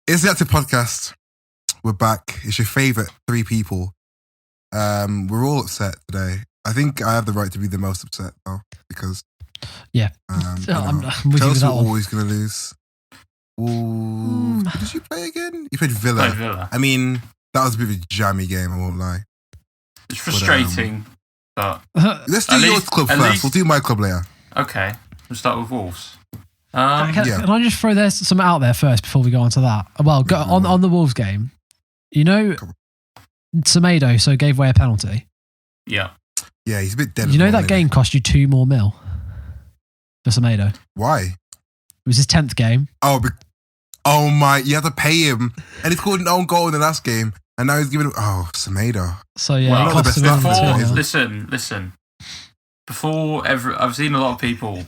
It's the Active Podcast. We're back. It's your favourite three people. We're all upset today. I think I have the right to be the most upset though, because I'm Chelsea are always going to lose. Ooh, did you play again? You played Villa. I mean, that was a bit of a jammy game, I won't lie. It's frustrating, but let's do your club first. We'll do my club later. Okay, we'll start with Wolves. Can I just throw something out there first before we go on to that? Well, on the Wolves game, you know, Semedo gave away a penalty. Yeah, he's a bit dead. You know that game cost you $2 more for Semedo. Why? It was his 10th game. Oh my! You had to pay him, and he scored an own goal in the last game, and now he's giving. Semedo. So yeah, well, it cost him. Listen. Before I've seen a lot of people,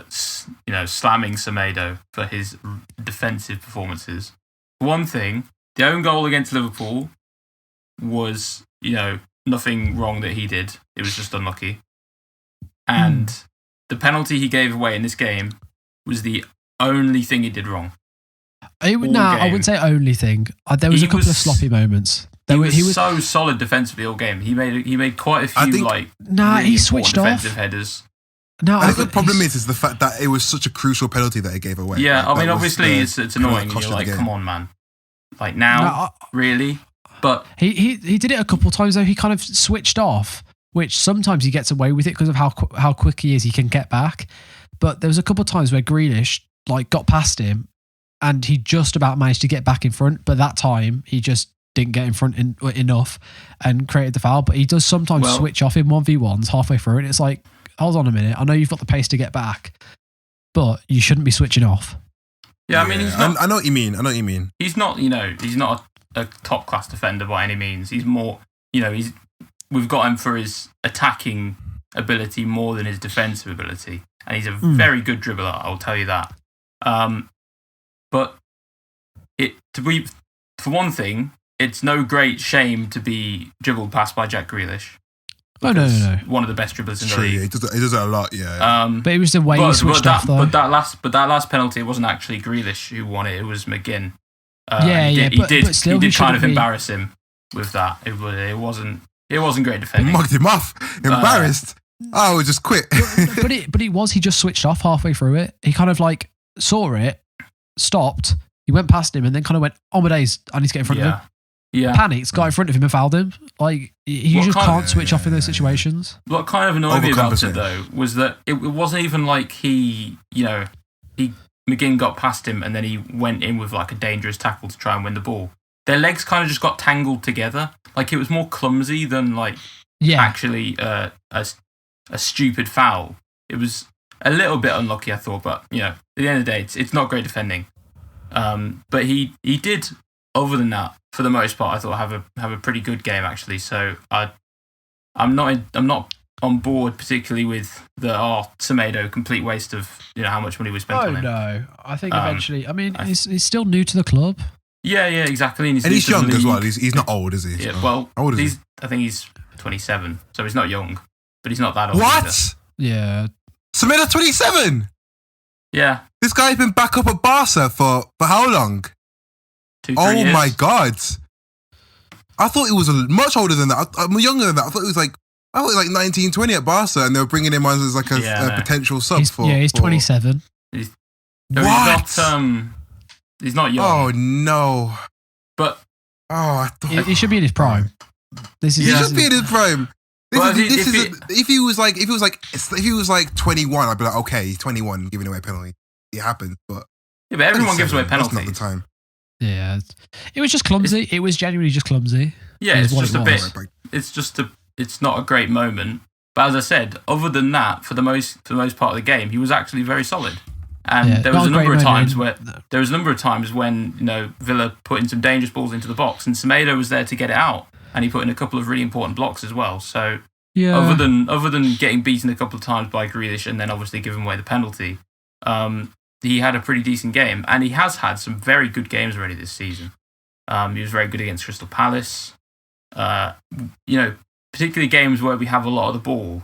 slamming Semedo for his defensive performances. For one thing, the own goal against Liverpool was, nothing wrong that he did. It was just unlucky. And the penalty he gave away in this game was the only thing he did wrong. I wouldn't say only thing. There was a couple of sloppy moments. He was so solid defensively all game. He made quite a few he switched off defensive headers. No, I think the problem is the fact that it was such a crucial penalty that he gave away. Yeah, I mean, obviously it's annoying. You're like, come on, man. Like now, really? But he did it a couple of times though. He kind of switched off, which sometimes he gets away with it because of how quick he is. He can get back. But there was a couple of times where Grealish got past him, and he just about managed to get back in front. But that time he just didn't get in front enough and created the foul. But he does sometimes switch off in 1v1s halfway through, and it's like, hold on a minute. I know you've got the pace to get back, but you shouldn't be switching off. Yeah, I mean, he's not. I know what you mean. He's not. He's not a top class defender by any means. He's more. We've got him for his attacking ability more than his defensive ability, and he's a very good dribbler. I'll tell you that. But for one thing, it's no great shame to be dribbled past by Jack Grealish. Oh no! One of the best dribblers in the league. Yeah, he does it a lot. Yeah. But it was the way he switched off, though. But that last penalty, it wasn't actually Grealish who won it. It was McGinn. He did kind of embarrass him with that. It wasn't great defending. He mugged him off. Embarrassed. I would just quit. He just switched off halfway through it. He kind of saw it, stopped. He went past him and then kind of went, "Oh my days, I need to get in front of him." Yeah. Panicked, got in front of him and fouled him. You just can't switch off in those situations. What kind of annoyed me about it though was that it wasn't even like McGinn got past him and then he went in with a dangerous tackle to try and win the ball. Their legs kind of just got tangled together. It was more clumsy than actually a stupid foul. It was a little bit unlucky, I thought, but at the end of the day, it's not great defending. But he did. Other than that, for the most part, I thought have a pretty good game actually. So I'm not on board particularly with the Semedo complete waste of how much money we spent on him. No, I think eventually. I mean, he's still new to the club. Yeah, exactly. And he's young as well. He's not old, is he? Yeah, well, how old is he? I think he's 27, so he's not young, but he's not that old. What? Either. Yeah. Semedo 27. Yeah. This guy's been back up at Barca for how long? 2-3 years. My God. I thought he was much older than that. I'm younger than that. I thought he was 19, 20 at Barca, and they were bringing him on as a potential sub. He's 27. What? He's not young. Oh no. But I thought he should be in his prime. He should be in his prime. If he was 21, I'd be like, okay, he's 21, giving away a penalty. It happens, but everyone gives away penalties. That's not the time. Yeah, it was just clumsy. It was genuinely just clumsy. Yeah, it's just a bit. It's not a great moment. But as I said, other than that, for the most part of the game, he was actually very solid. And there was a number of times when Villa put in some dangerous balls into the box, and Semedo was there to get it out, and he put in a couple of really important blocks as well. So other than getting beaten a couple of times by Grealish and then obviously giving away the penalty, he had a pretty decent game, and he has had some very good games already this season. He was very good against Crystal Palace. Particularly games where we have a lot of the ball.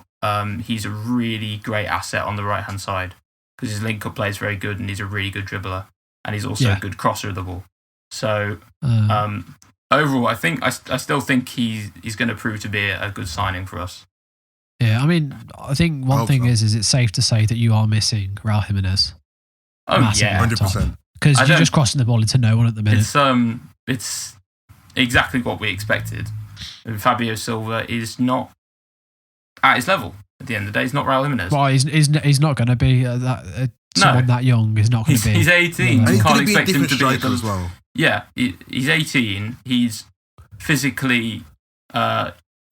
He's a really great asset on the right hand side because his link-up play is very good, and he's a really good dribbler, and he's also a good crosser of the ball. So overall, I think I still think he's going to prove to be a good signing for us. Yeah, I mean, I think one thing is it's safe to say that you are missing Raul Jimenez. Oh yeah, 100%. Because you're just crossing the ball into no one at the minute. It's exactly what we expected. Fabio Silva is not at his level. At the end of the day, he's not Raul Jimenez. Well, he's not going to be someone that young. Is not going to be. He's 18. And you can't expect him to be as well. Yeah, he's 18. He's physically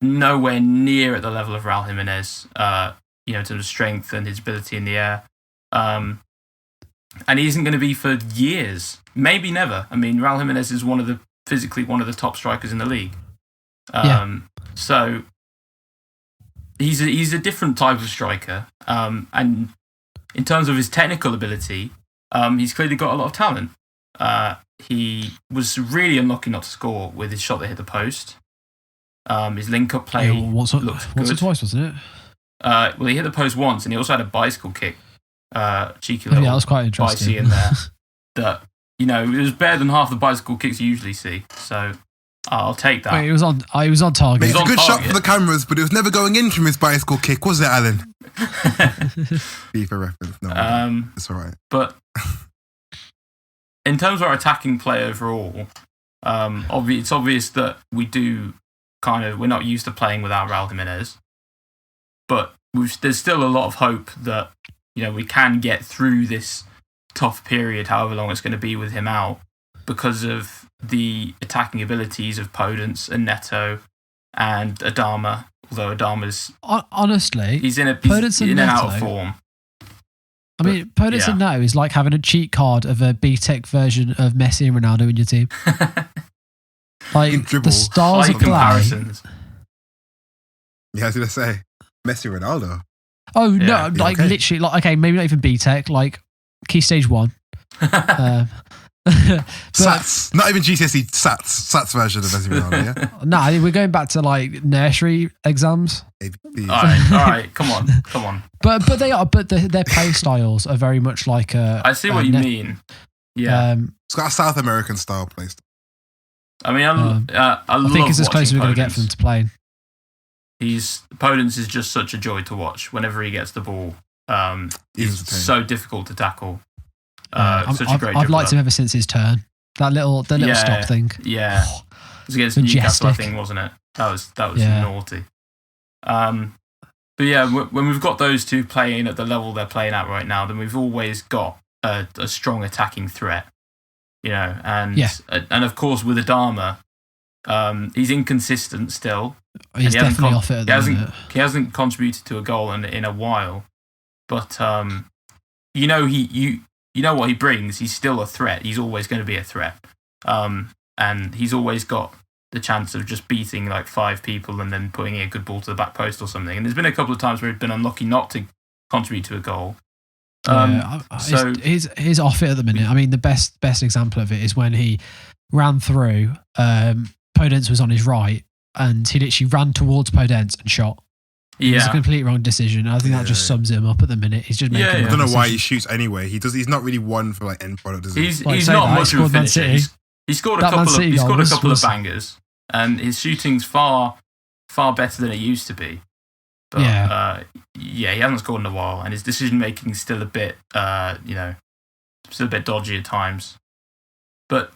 nowhere near at the level of Raul Jimenez. In terms of strength and his ability in the air. And he isn't going to be for years, maybe never. I mean, Raul Jimenez is physically one of the top strikers in the league. So he's a different type of striker. And in terms of his technical ability, he's clearly got a lot of talent. He was really unlucky not to score with his shot that hit the post. His link-up play once or twice, wasn't it? Well, he hit the post once, and he also had a bicycle kick. Cheeky little that was quite interesting. in there. That it was better than half the bicycle kicks you usually see. So I'll take that. Wait, he was on target. It's a good shot for the cameras, but it was never going in from his bicycle kick, was it, Alan? FIFA reference. No, it's all right. But in terms of our attacking play overall, it's obvious that we're not used to playing without Raul Jimenez. But there's still a lot of hope that we can get through this tough period, however long it's going to be with him out, because of the attacking abilities of Podence and Neto and Adama. Although Adama's honestly, he's in and out of form. I mean, Podence and Neto is like having a cheat card of a BTEC version of Messi and Ronaldo in your team. Like the styles of comparisons. play. Yeah, I was going to say Messi, Ronaldo. Oh no! Like literally, okay, maybe not even BTEC. Like Key Stage 1. SATs, not even GCSE SATs version of Messi Ronaldo. Yeah. No, we're going back to like nursery exams. All right, come on. But their play styles are very much like I see what you mean. Yeah, it's got a South American style play style. I mean, I think it's as close as we're going to get for them to playing. Podence is just such a joy to watch whenever he gets the ball. He's so difficult to tackle. Such a great I've dribbler. liked him ever since his turn. The little stop thing. Yeah, it was against Newcastle, I think, wasn't it? That was naughty. But yeah, when we've got those two playing at the level they're playing at right now, then we've always got a strong attacking threat. And of course with Adama, he's inconsistent still. He's definitely off it. He hasn't contributed to a goal in a while, but what he brings. He's still a threat. He's always going to be a threat, and he's always got the chance of just beating like 5 people and then putting a good ball to the back post or something. And there's been a couple of times where he's been unlucky not to contribute to a goal. So he's off it at the minute. I mean, the best example of it is when he ran through. Podence was on his right, and he literally ran towards Podence and shot. It was a completely wrong decision. I think that just sums him up at the minute. He's just making. I don't know why he shoots anyway. He's not really one for like end product. Is he? He's not much of a finisher. He scored a couple of bangers, and his shooting's far better than it used to be. But, he hasn't scored in a while, and his decision making is still a bit, still a bit dodgy at times. But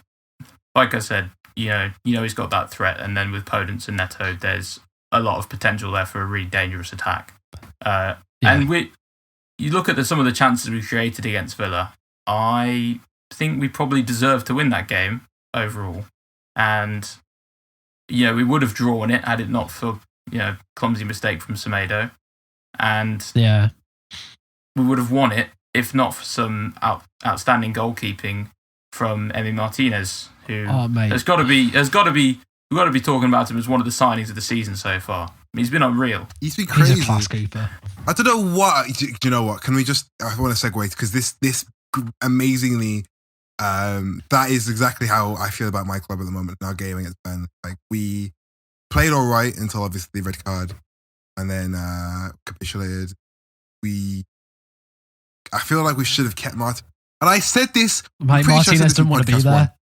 like I said, he's got that threat, and then with Podence and Neto, there's a lot of potential there for a really dangerous attack. And you look at some of the chances we created against Villa. I think we probably deserved to win that game overall, and we would have drawn it had it not for clumsy mistake from Semedo, and we would have won it if not for some outstanding goalkeeping from Emi Martinez, who has got to be. We've got to be talking about him as one of the signings of the season so far. I mean, he's been unreal. He's been crazy. He's a class keeper. I don't know what. Do you know what? Can we just? I want to segue because this amazingly. That is exactly how I feel about my club at the moment. Now game against Ben, like we played all right until obviously the red card, and then capitulated. I feel like we should have kept Martin. And I said this. Mate, Martinez didn't want to be there.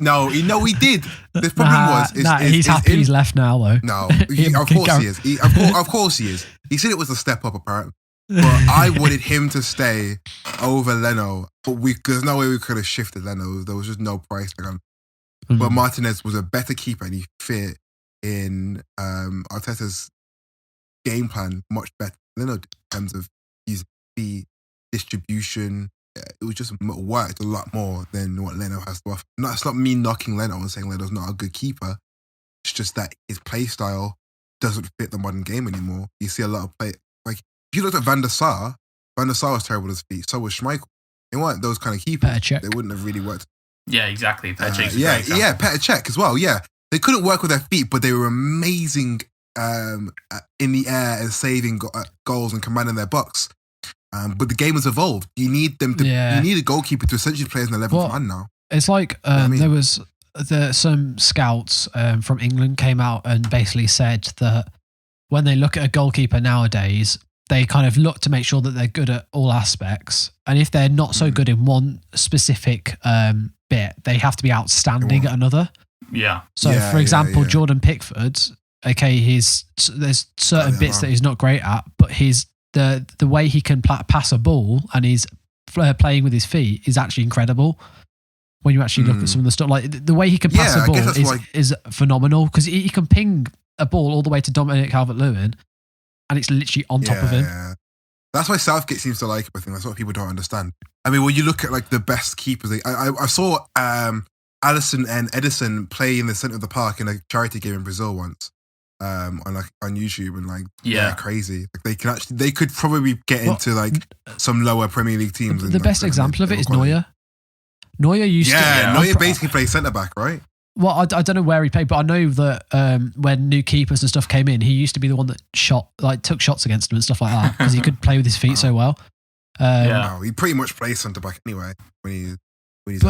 No, he did. The problem he's happy he's left now, though. No, of course he is. Of course he is. He said it was a step up, apparently. But I wanted him to stay over Leno. But there's no way we could have shifted Leno. There was just no price tag on. But Martinez was a better keeper and he fit in Arteta's game plan much better than Leno did in terms of using the distribution. It was just worked a lot more than what Leno has to offer. It's not me knocking Leno and saying Leno's not a good keeper. It's just that his play style doesn't fit the modern game anymore. You see a lot of play. Like, if you looked at Van der Sar was terrible at his feet. So was Schmeichel. They weren't those kind of keepers. They wouldn't have really worked. Yeah, exactly. Petr Cech's Petr Cech as well. Yeah, they couldn't work with their feet, but they were amazing in the air and saving goals and commanding their box. But the game has evolved. You need them to. You need a goalkeeper to essentially play as an 11th man now. It's like there was some scouts from England came out and basically said that when they look at a goalkeeper nowadays, they kind of look to make sure that they're good at all aspects, and if they're not so good in one specific bit, they have to be outstanding at another. Yeah. So, for example, Jordan Pickford, there's certain bits that he's not great at, but the way he can pass a ball and he's playing with his feet is actually incredible. When you actually look at some of the stuff, like the way he can pass a ball is phenomenal, because he can ping a ball all the way to Dominic Calvert-Lewin and it's literally on top of him. Yeah. That's why Southgate seems to like him. I think that's what people don't understand. I mean, when you look at like the best keepers, I saw Alisson and Edison play in the centre of the park in a charity game in Brazil once. On YouTube, and they're crazy. Like they could probably get into like some lower Premier League teams. The best example of it is Neuer. Neuer used to. Neuer basically plays centre back, right? Well, I don't know where he played, but I know that when new keepers and stuff came in, he used to be the one that took shots against him and stuff like that, because he could play with his feet so well. He pretty much plays centre back anyway when he's.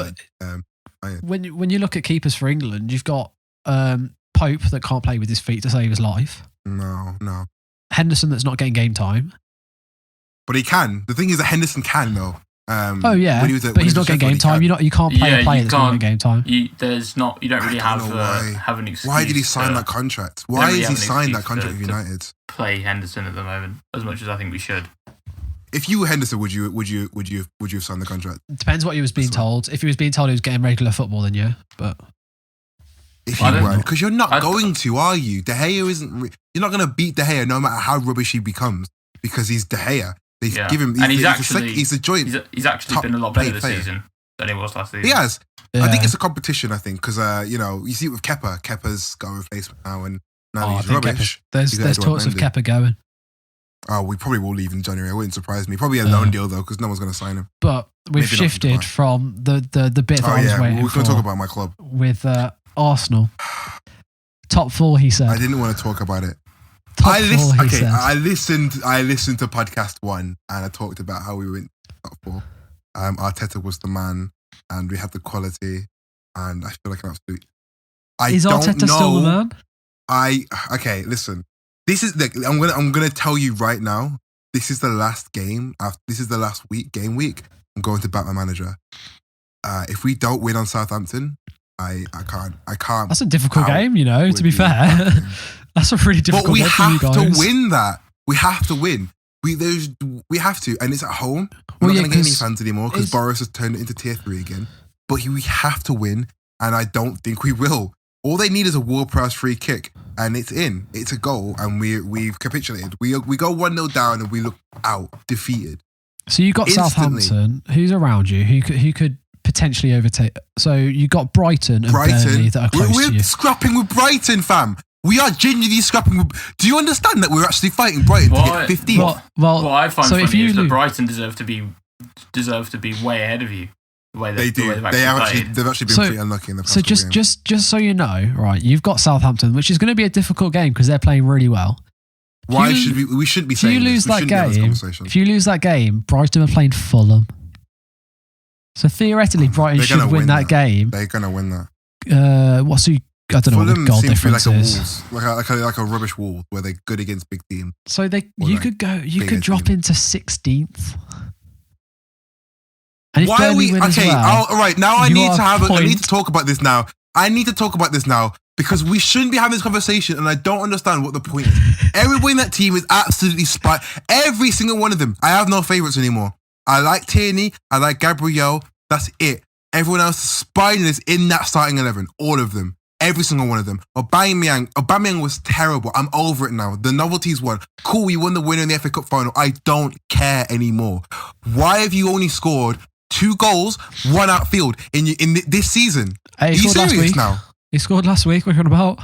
When you look at keepers for England, you've got Pope that can't play with his feet to save his life. No. Henderson that's not getting game time. But he can. The thing is that Henderson can though. But he's not getting game time. You can't play a player that's not getting game time. You don't really have an excuse. Why did he sign that contract? Why is he signed that contract with United? Play Henderson at the moment as much as I think we should. If you were Henderson, would you have signed the contract? It depends what he was being told. If he was being told he was getting regular football, then yeah. But if you weren't, because you're not going to, are you? De Gea isn't. You're not going to beat De Gea no matter how rubbish he becomes, because he's De Gea. They give him, he's a joint. He's actually been a lot better this season than he was last season. He has. Yeah. I think it's a competition. I think because you see it with Kepa. Kepa's got a replacement now, and now he's rubbish. There's talks of Kepa going. Oh, we probably will leave in January. It wouldn't surprise me. Probably a loan deal though, because no one's going to sign him. But we've shifted from the bit that I was waiting for. We're going to talk about my club with Arsenal. Top 4, he said. I didn't want to talk about it. I listened to podcast 1 and I talked about how we went top 4. Arteta was the man and we had the quality, and I feel like an absolute. Is Arteta still the man? Listen. This is I'm gonna tell you right now. This is the last game. This is the last game week. I'm going to back my manager. If we don't win on Southampton, I can't. That's a difficult game, to be fair. That's a really difficult game for you guys. But we have to win that. We have to win. We have to, and it's at home. We're not going to get any fans anymore because Boris has turned it into tier 3 again. But we have to win, and I don't think we will. All they need is a world-class free kick, and it's in. It's a goal, and we've capitulated. We go 1-0 down, and we look out, defeated. So you got instantly. Southampton. Who's around you? Who could potentially overtake? So you got Brighton and Burnley that are close to you. We're scrapping with Brighton, fam. We are genuinely scrapping with... Do you understand that we're actually fighting Brighton to get 15th? What I find funny is that Brighton deserve to be way ahead of you. They've actually been pretty unlucky in the past. So just so you know, right? You've got Southampton, which is going to be a difficult game because they're playing really well. Why should we shouldn't be saying this? If you lose that game, Brighton are playing Fulham. So theoretically, Brighton should win that game. They're going to win that. I don't know what the goal difference is. Like a rubbish Wolves where they're good against big teams. So you could drop into 16th. Why are we okay? All right, now I need to talk about this now. I need to talk about this now because we shouldn't be having this conversation, and I don't understand what the point is. Everyone in that team is absolutely every single one of them. I have no favorites anymore. I like Tierney. I like Gabriel. That's it. Everyone else is spineless in that starting 11. All of them. Every single one of them. Aubameyang was terrible. I'm over it now. The novelty's won. Cool, you won the winner in the FA Cup final. I don't care anymore. Why have you only scored 2 goals, 1 outfield in this season? Hey, are you serious now? He scored last week. What are you on about?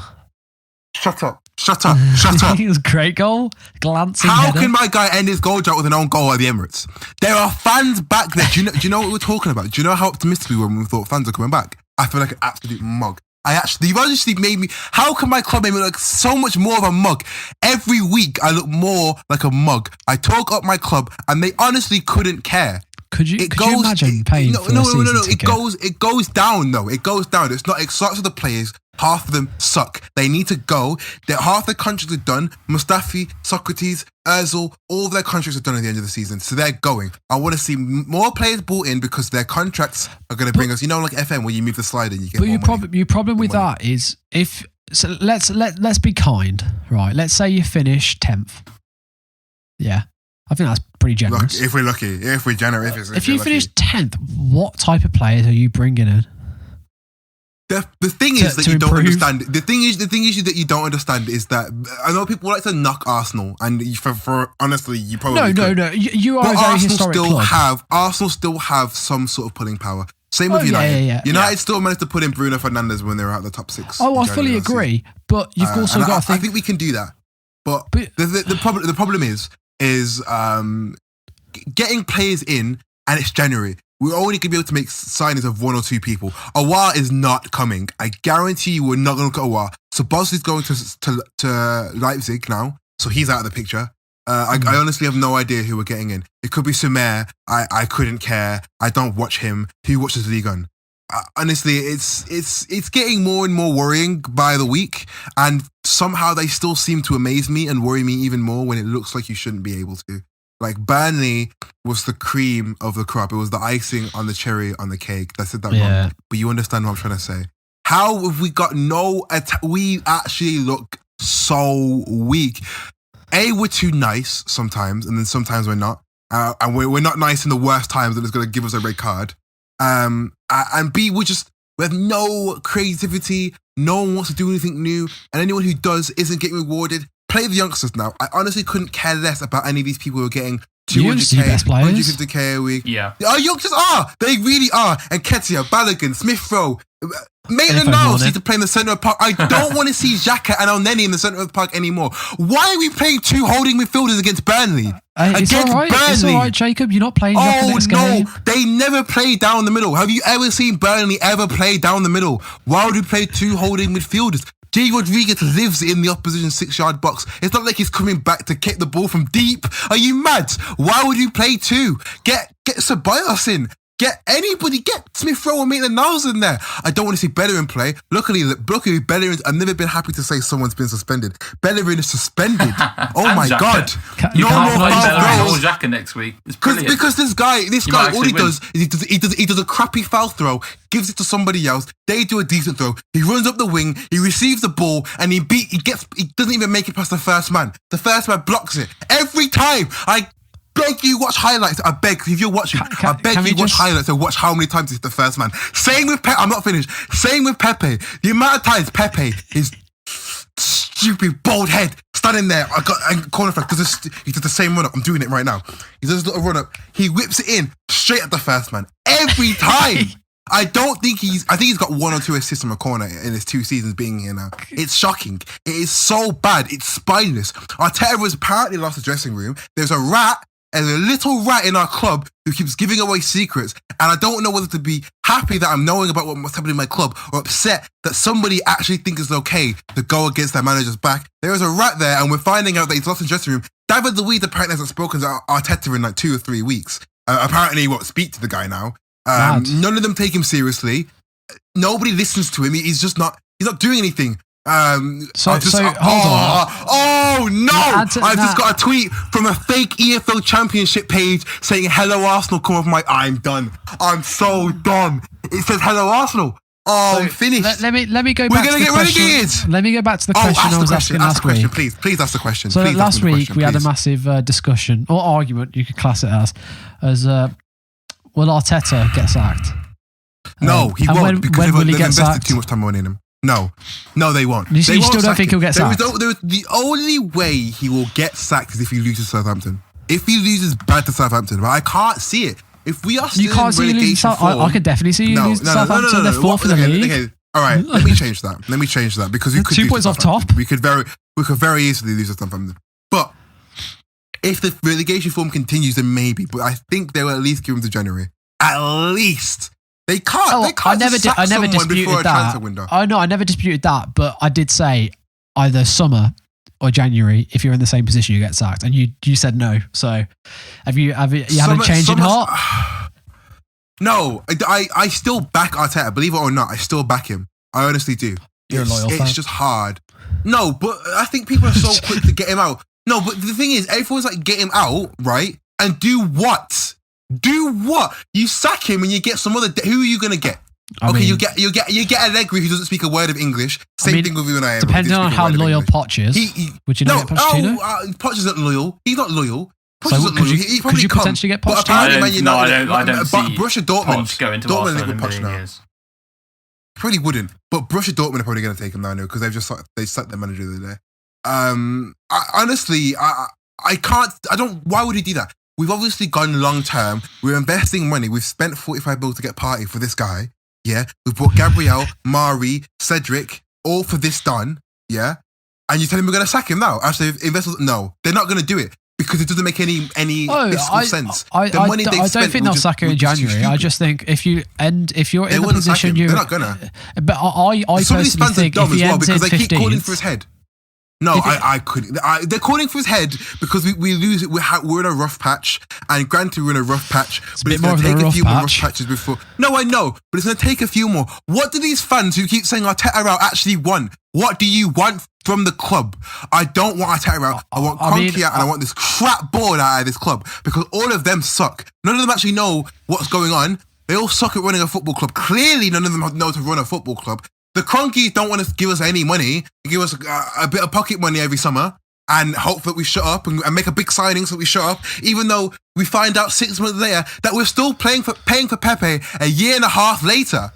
Shut up. It was a great goal. Glancing How header. can my guy end his goal drought with an own goal at the Emirates? There are fans back there. Do you know what we're talking about? Do you know how optimistic we were when we thought fans are coming back? I feel like an absolute mug. You've actually made me. How can my club make me look so much more of a mug? Every week I look more like a mug. I talk up my club, and they honestly couldn't care. Could you imagine paying for a season ticket? It goes down though. It goes down. It starts with the players. Half of them suck. They need to go. Half their contracts are done. Mustafi, Socrates, Ozil, all of their contracts are done at the end of the season. So they're going. I want to see more players brought in because their contracts are going to bring us. Like FM where you move the slide and you get. But your problem with that is let's be kind, right? Let's say you finish 10th. Yeah. I think that's pretty generous. If we're lucky, if we're generous. If you finish 10th, what type of players are you bringing in? The thing is that you don't understand. The thing is that you don't understand is that I know people like to knock Arsenal, and for honestly, you probably no. You are a very historic club. Arsenal still have some sort of pulling power. Same with United. Yeah. United still managed to put in Bruno Fernandes when they were out the top 6. Oh, I fully agree. But you've also got to think. I think we can do that. But the problem is getting players in, and it's January. We're only going to be able to make signings of 1 or 2 people. Awar is not coming. I guarantee you we're not going to look at Awar. So Boss is going to Leipzig now, so he's out of the picture. I honestly have no idea who we're getting in. It could be Sumer. I couldn't care. I don't watch him. Who watches Ligue 1? Honestly, it's getting more and more worrying by the week, and somehow they still seem to amaze me and worry me even more when it looks like you shouldn't be able to. Like Burnley was the cream of the crop. It was the icing on the cherry on the cake. I said that wrong, but you understand what I'm trying to say. How have we got no we actually look so weak. We're too nice sometimes, and then sometimes we're not. And we're not nice in the worst times that it's going to give us a red card. And B, we have no creativity. No one wants to do anything new, and anyone who does isn't getting rewarded. Play the youngsters now. I honestly couldn't care less about any of these people who are getting 200k, 150k a week. Yeah. Our youngsters are. They really are. And Ketia, Balogun, Smith Rowe, Maitland-Niles need to play in the centre of the park. I don't want to see Xhaka and El-Neni in the centre of the park anymore. Why are we playing 2 holding midfielders against Burnley? It's all right, Jacob. You're not playing Xhaka next game. They never play down the middle. Have you ever seen Burnley ever play down the middle? Why would we play 2 holding midfielders? J. Rodriguez lives in the opposition 6-yard box. It's not like he's coming back to kick the ball from deep. Are you mad? Why would you play 2? Get Ceballos in. Get anybody, get Smith Rowe and Maitland-Niles in there. I don't want to see Bellerin play. Luckily, Bellerin, I've never been happy to say someone's been suspended. Bellerin is suspended. Oh my God. You can't play Bellerin or Xhaka next week. Because this guy, all he does is he does a crappy foul throw, gives it to somebody else. They do a decent throw. He runs up the wing, he receives the ball, and he doesn't even make it past the first man. The first man blocks it. Every time. I beg you watch highlights. I beg, if you're watching, I beg you watch highlights and watch how many times it's the first man. Same with Pepe. I'm not finished. Same with Pepe. The amount of times Pepe, his stupid bald head, standing there, corner flag, because he does the same run up. I'm doing it right now. He does a little run up. He whips it in straight at the first man every time. I think he's got 1 or 2 assists from a corner in his 2 seasons being here now. It's shocking. It is so bad. It's spineless. Arteta has apparently lost the dressing room. There's a little rat in our club who keeps giving away secrets, and I don't know whether to be happy that I'm knowing about what's happening in my club or upset that somebody actually thinks it's okay to go against their manager's back. There is a rat there, and we're finding out that he's lost the dressing room. David Luiz apparently hasn't spoken to Arteta in like 2 or 3 weeks. Apparently, speak to the guy now. None of them take him seriously. Nobody listens to him. He's not doing anything. Hold on. Oh no! I just got a tweet from a fake EFL Championship page saying "Hello Arsenal." Come off my. I'm done. I'm so done. It says "Hello Arsenal." Oh, I'm finished. Let me go back. We're gonna get relegated. Let me go back to the question I was asking last week. Please ask the question. So last week we had a massive discussion or argument. You could class it as will Arteta get sacked? No, he won't because they've invested too much time on him. No, they won't. You still don't think he'll get sacked? The only way he will get sacked is if he loses Southampton. If he loses bad to Southampton, but I can't see it. If we are still you can't see you losing I can definitely see you losing Southampton. They're fourth in the league. Okay. All right, let me change that because we could 2 points off top. We could very easily lose to Southampton. But if the relegation form continues, then maybe. But I think they will at least give him to January. At least. They can't. I never disputed that. Oh no, I never disputed that. But I did say either summer or January. If you're in the same position, you get sacked, and you said no. So have you haven't changed in heart? No, I still back Arteta. Believe it or not, I still back him. I honestly do. You're a loyal fan. It's just hard. No, but I think people are so quick to get him out. No, but the thing is, everyone's like, get him out, right? And do what? Do what? You sack him and you get some other. Who are you gonna get? You get Allegri who doesn't speak a word of English. Same thing with you and I. Depending on how loyal Poch is, would you not get Pochettino? Poch isn't loyal. He's not loyal. Could you potentially get Poch? I don't see Borussia Dortmund Poch going to Arsenal in million years. Probably wouldn't, but Borussia Dortmund are probably going to take him now because they sacked their manager the other day. Honestly, I can't. I don't. Why would he do that? We've obviously gone long term. We're investing money. We've spent 45 mil to get Partey for this guy. Yeah, we've brought Gabriel, Mari, Cedric, all for this done. Yeah, and you tell him we're going to sack him now? Actually, investors, no, they're not going to do it because it doesn't make any fiscal sense. I don't think they'll sack him in January. I just think if you're in the position they're not gonna. But I personally think if he ends in 15th, they keep calling for his head. No, I couldn't. They're calling for his head because we lose it. We're in a rough patch, and granted, we're in a rough patch. But it's going to take a few more rough patches before. No, I know, but it's going to take a few more. What do these fans who keep saying Arteta out actually want? What do you want from the club? I don't want Arteta out. I want Kroenke out, and I want this crap board out of this club because all of them suck. None of them actually know what's going on. They all suck at running a football club. Clearly, none of them know to run a football club. The Kroenkes don't want to give us any money. They give us a bit of pocket money every summer and hope that we shut up and make a big signing so we shut up, even though we find out 6 months later that we're still paying for Pepe a year and a half later.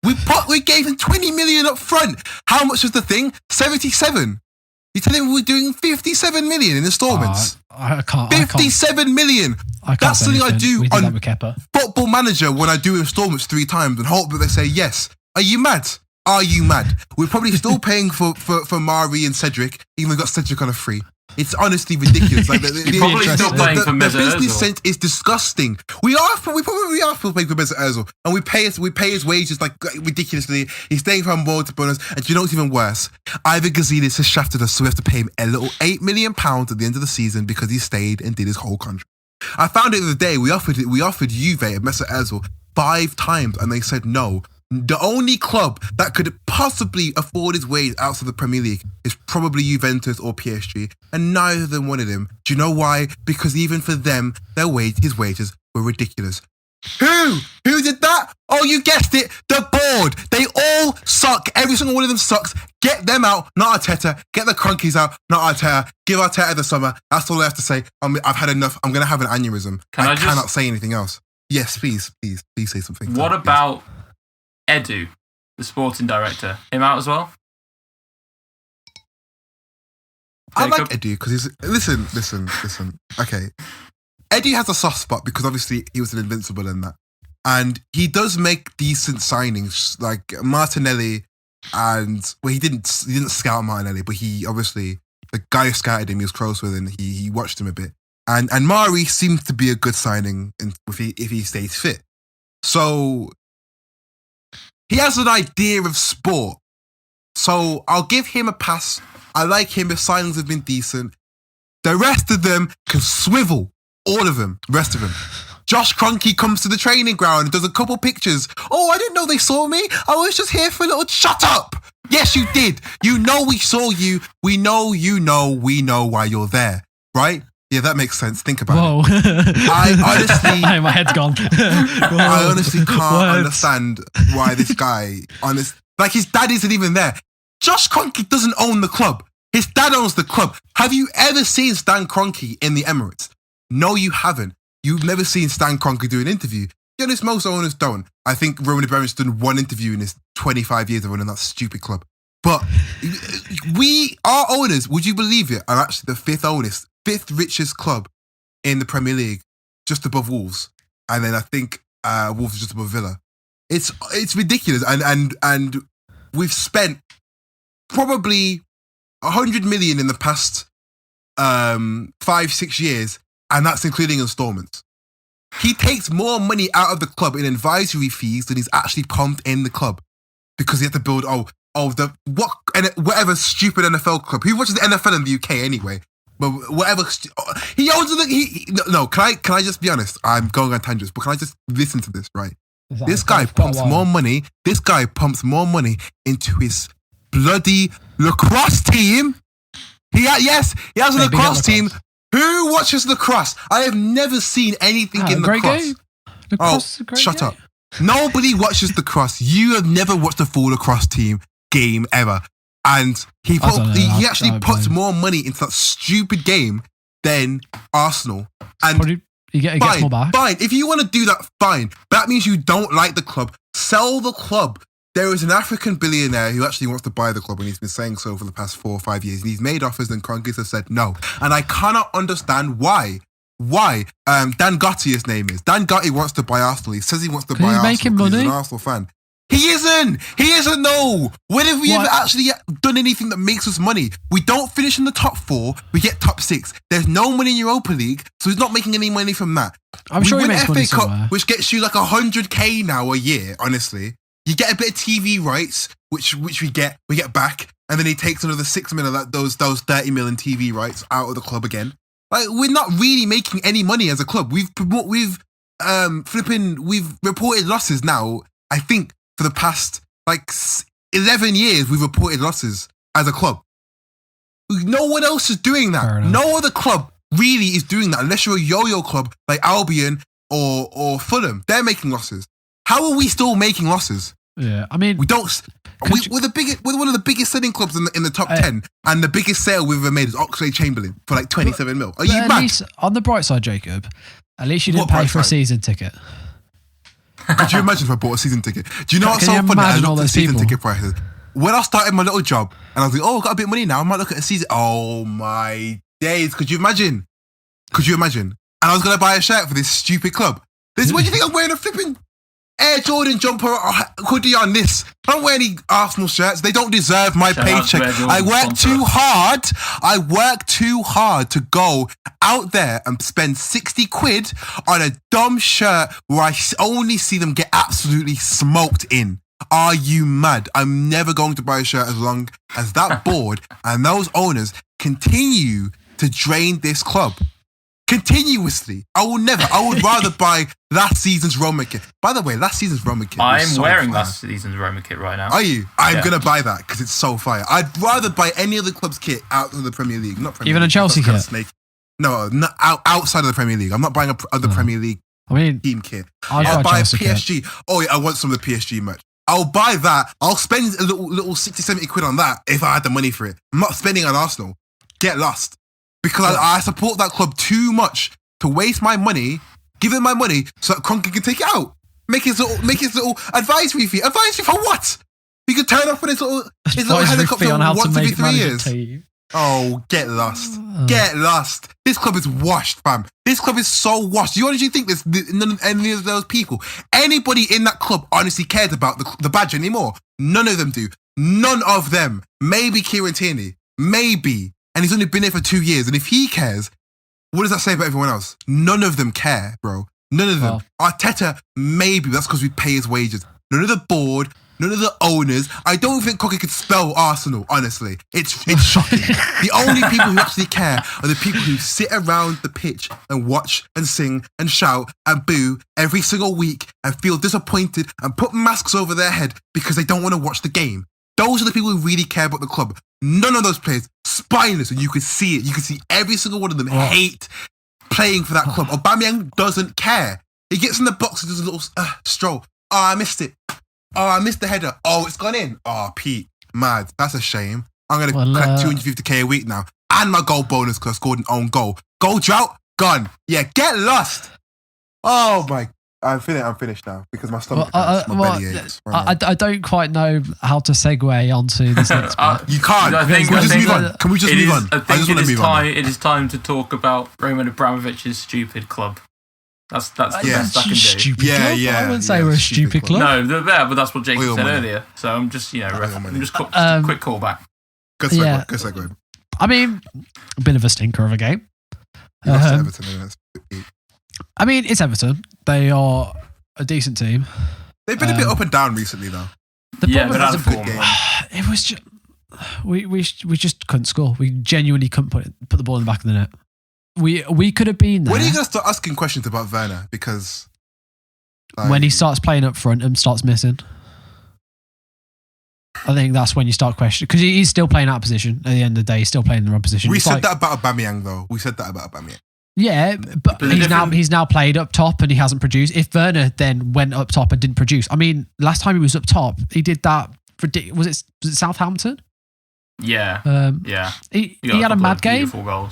We gave him 20 million up front. How much was the thing? 77. You tell him we're doing 57 million in installments. I can't. 57 million. That's something I do on Football Manager when I do installments 3 times and hope that they say yes. Are you mad? Are you mad? We're probably still paying for Mari and Cedric, even though we got Cedric on a free. It's honestly ridiculous. Like You're probably still paying for Mesut Ozil. The business sense is disgusting. We probably are still paying for Mesut Ozil, and we pay his wages like ridiculously. He's staying for multiple bonus, and do you know what's even worse? Ivan Gazidis has shafted us, so we have to pay him a little £8 million at the end of the season because he stayed and did his whole contract. I found it the other day. We offered Juve a Mesut Ozil 5 times, and they said no. The only club that could possibly afford his wage outside the Premier League is probably Juventus or PSG, and neither of them wanted him. Do you know why? Because even for them, his wages were ridiculous. Who did that? Oh, you guessed it, the board. They all suck. Every single one of them sucks. Get them out, not Arteta. Get the Kroenkes out, not Arteta. Give Arteta the summer. That's all I have to say. I've had enough. I'm going to have an aneurysm. I cannot say anything else. Yes, please say something. What about Edu, the sporting director? Him out as well? I like Edu because he's... Listen. Okay. Edu has a soft spot because obviously he was an Invincible in that. And he does make decent signings like Martinelli and... Well, he didn't scout Martinelli, but he obviously... The guy who scouted him, he was close with and he watched him a bit. And Mari seems to be a good signing if he stays fit. So... He has an idea of sport. So I'll give him a pass. I like him if signings have been decent. The rest of them can swivel. All of them. The rest of them. Josh Kroenke comes to the training ground and does a couple pictures. Oh, I didn't know they saw me. I was just here for a little... Shut up! Yes, you did. You know we saw you. We know you know. We know why you're there, right? Yeah, that makes sense. Think about it. I honestly... my head's gone. I honestly can't understand why this guy... Like, his dad isn't even there. Josh Kroenke doesn't own the club. His dad owns the club. Have you ever seen Stan Kroenke in the Emirates? No, you haven't. You've never seen Stan Kroenke do an interview. To be honest, most owners don't. I think Roman Abramovich done one interview in his 25 years of running that stupid club. But our owners, would you believe it, are actually the fifth richest club in the Premier League, just above Wolves. And then I think Wolves is just above Villa. It's ridiculous. And we've spent probably 100 million in the past 5-6 years, and that's including installments. He takes more money out of the club in advisory fees than he's actually pumped in the club, because he had to build whatever stupid NFL club. Who watches the NFL in the UK anyway? But whatever he owns can I just be honest? I'm going on tangents, but can I just listen to this, right? This guy pumps more money. This guy pumps more money into his bloody lacrosse team. He has a lacrosse team. Who watches lacrosse? I have never seen anything in lacrosse. Shut up. Nobody watches lacrosse. You have never watched a full lacrosse team game ever. And he actually puts more money into that stupid game than Arsenal. And he gets more back. Fine. If you want to do that, fine. But that means you don't like the club. Sell the club. There is an African billionaire who actually wants to buy the club, and he's been saying so for the past 4 or 5 years. And he's made offers, and Kroenke has said no. And I cannot understand why. Why? Dan Gotti, his name is. Dan Gotti wants to buy Arsenal. He says he wants to buy Arsenal making money. He's an Arsenal fan. He isn't, no. When have we ever actually done anything that makes us money? We don't finish in the top 4. We get top 6. There's no money in Europa League, so he's not making any money from that. I'm sure he makes money somewhere. Cup, which gets you like 100k now a year, honestly. You get a bit of TV rights, which we get back, and then he takes another 6 million of those 30 million TV rights out of the club again. Like, we're not really making any money as a club. We've reported losses now. I think for the past 11 years, we've reported losses as a club. No one else is doing that. No other club really is doing that, unless you're a yo-yo club like Albion or Fulham. They're making losses. How are we still making losses? Yeah, I mean, we're one of the biggest selling clubs in the top 10, and the biggest sale we've ever made is Oxlade-Chamberlain for like 27 mil. Are you mad? At least, on the bright side, Jacob, at least you didn't pay for a season ticket. Could you imagine if I bought a season ticket? Do you know what's so funny? I looked at season ticket prices. When I started my little job, and I was like, oh, I've got a bit of money now, I might look at a season. Oh my days. Could you imagine? And I was going to buy a shirt for this stupid club. What do you think I'm wearing? A flipping Air Jordan jumper or hoodie on this. I don't wear any Arsenal shirts. They don't deserve my paycheck. I work too hard to go out there and spend 60 quid on a dumb shirt where I only see them get absolutely smoked in. Are you mad? I'm never going to buy a shirt as long as that board and those owners continue to drain this club. Continuously. I would rather buy last season's Roma kit. By the way, last season's Roma kit I'm so wearing fire. Last season's Roma kit right now. Are you? I'm going to buy that because it's so fire. I'd rather buy any other club's kit out of the Premier League. Not Premier Even League, a Chelsea kit? No, not outside of the Premier League. I'm not buying a Premier League team kit. I'll buy a PSG. Kit. Oh, yeah, I want some of the PSG merch. I'll buy that. I'll spend a little 60, 70 quid on that if I had the money for it. I'm not spending on Arsenal. Get lost. Because I support that club too much to waste my money, give him my money so that Kroenke can take it out. Make his little advisory fee. Advisory for what? He could turn up on his little helicopter once every 3 years. Oh, get lost. Get lost. This club is washed, fam. This club is so washed. You honestly think there's any of those people, anybody in that club honestly cares about the badge anymore? None of them do. None of them. Maybe Kieran Tierney. Maybe. And he's only been there for 2 years. And if he cares, what does that say about everyone else? None of them care, bro. None of them. Arteta, maybe. That's because we pay his wages. None of the board, none of the owners. I don't think Kroenke could spell Arsenal, honestly. It's shocking. The only people who actually care are the people who sit around the pitch and watch and sing and shout and boo every single week and feel disappointed and put masks over their head because they don't want to watch the game. Those are the people who really care about the club. None of those players, spineless, and you could see it. You could see every single one of them hate playing for that club. Aubameyang doesn't care. He gets in the box and does a little stroll. Oh, I missed it. Oh, I missed the header. Oh, it's gone in. Oh, Pete, mad. That's a shame. I'm going to collect 250k a week now. And my goal bonus because I scored an own goal. Goal drought, gone. Yeah, get lost. Oh, my. I'm finished now because my stomach hurts, my belly aches. I don't quite know how to segue onto this next part. You can't. Can we just move on? Can we just move on? I think it is time to talk about Roman Abramovich's stupid club. That's the best I can do. Stupid club? I wouldn't say we're a stupid club. No, but that's what Jacob said earlier. So I'm just, quick callback. Good segue. I mean, a bit of a stinker of a game. I mean, it's Everton. They are a decent team. They've been a bit up and down recently, though. But that's a good game. It was just we just couldn't score. We genuinely couldn't put the ball in the back of the net. We could have been there. When are you going to start asking questions about Werner? Because when he starts playing up front and starts missing, I think that's when you start questioning. Because he's still playing out of position. At the end of the day, he's still playing in the wrong position. We said that about Aubameyang, though. Yeah, but he's now played up top and he hasn't produced. If Werner then went up top and didn't produce, I mean, last time he was up top, he did that. Was it Southampton? Yeah, He had a mad game. Goals.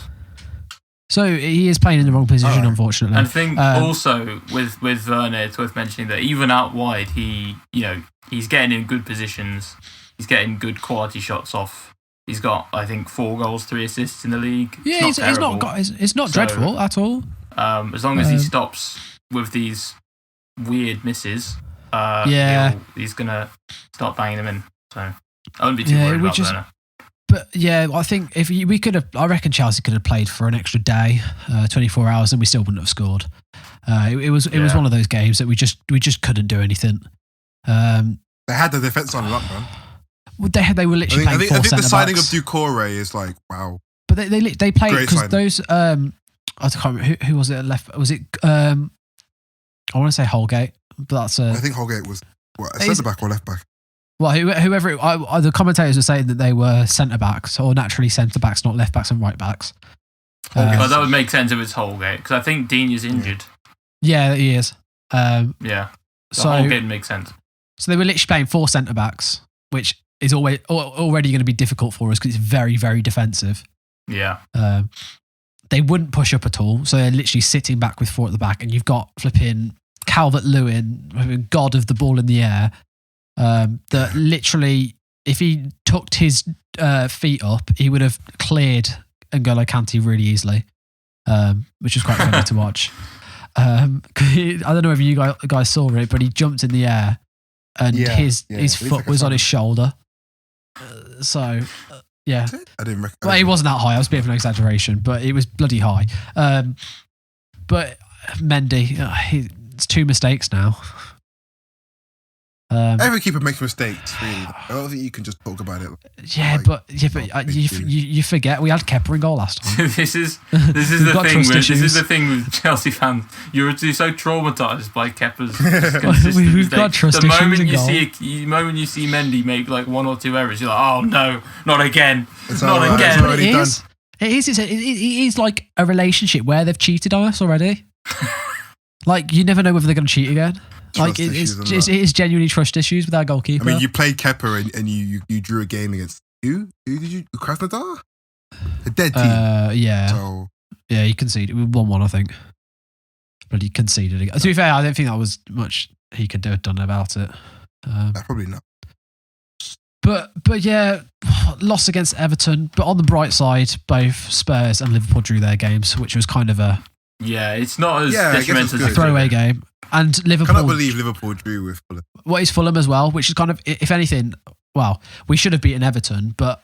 So he is playing in the wrong position, unfortunately. And I think also with Werner, it's worth mentioning that even out wide, he's getting in good positions. He's getting good quality shots off. He's got, I think, 4 goals, 3 assists in the league. Yeah, it's not dreadful at all. As long as he stops with these weird misses, he's gonna start banging them in. So I wouldn't be too worried about Werner. But yeah, I think I reckon Chelsea could have played for an extra day, 24 hours, and we still wouldn't have scored. It was one of those games that we just couldn't do anything. They had the defense on lock, man. They were literally playing four centre-backs. I think the signing of Doucouré is like, wow. But they played because those I can't remember who was it left. Was it I want to say Holgate, but that's I think Holgate was a centre back or left back. Well, whoever the commentators were saying that they were centre backs or naturally centre backs, not left backs and right backs. Well, that would make sense if it's Holgate because I think Dean is injured. Yeah, he is. So Holgate makes sense. So they were literally playing 4 centre backs, which is already going to be difficult for us because it's very, very defensive. Yeah. They wouldn't push up at all, so they're literally sitting back with 4 at the back, and you've got flipping Calvert-Lewin, god of the ball in the air. That literally, if he tucked his feet up, he would have cleared N'Golo Kante really easily, which was quite funny to watch. I don't know if you guys saw it, but he jumped in the air and his foot was on his shoulder. I didn't recognize. Well, it wasn't that high. It was a bit of an exaggeration, but it was bloody high. But Mendy, it's 2 mistakes now. Every keeper makes mistakes, really. I don't think you can just talk about it. You forget we had Kepa in goal last time. This is the thing with Chelsea fans. You're so traumatized by Kepa's consistent We've got trust issues in goal. The moment you see Mendy make like 1 or 2 errors, you're like, oh no, not again, it's not again. It is like a relationship where they've cheated on us already. Like you never know whether they're going to cheat again. Like it is genuinely trust issues with our goalkeeper. I mean, you played Kepa and you drew a game against who? Who did you? Krasnodar? A dead team. Yeah, he conceded. 1-1, I think. But he conceded again. To be fair, I don't think that was much he could have done about it. Probably not. But yeah, loss against Everton. But on the bright side, both Spurs and Liverpool drew their games, which was kind of a it's not as detrimental as a throwaway game. And Liverpool. I cannot believe Liverpool drew with Fulham. What is Fulham as well, which is kind of, if anything, well, we should have beaten Everton, but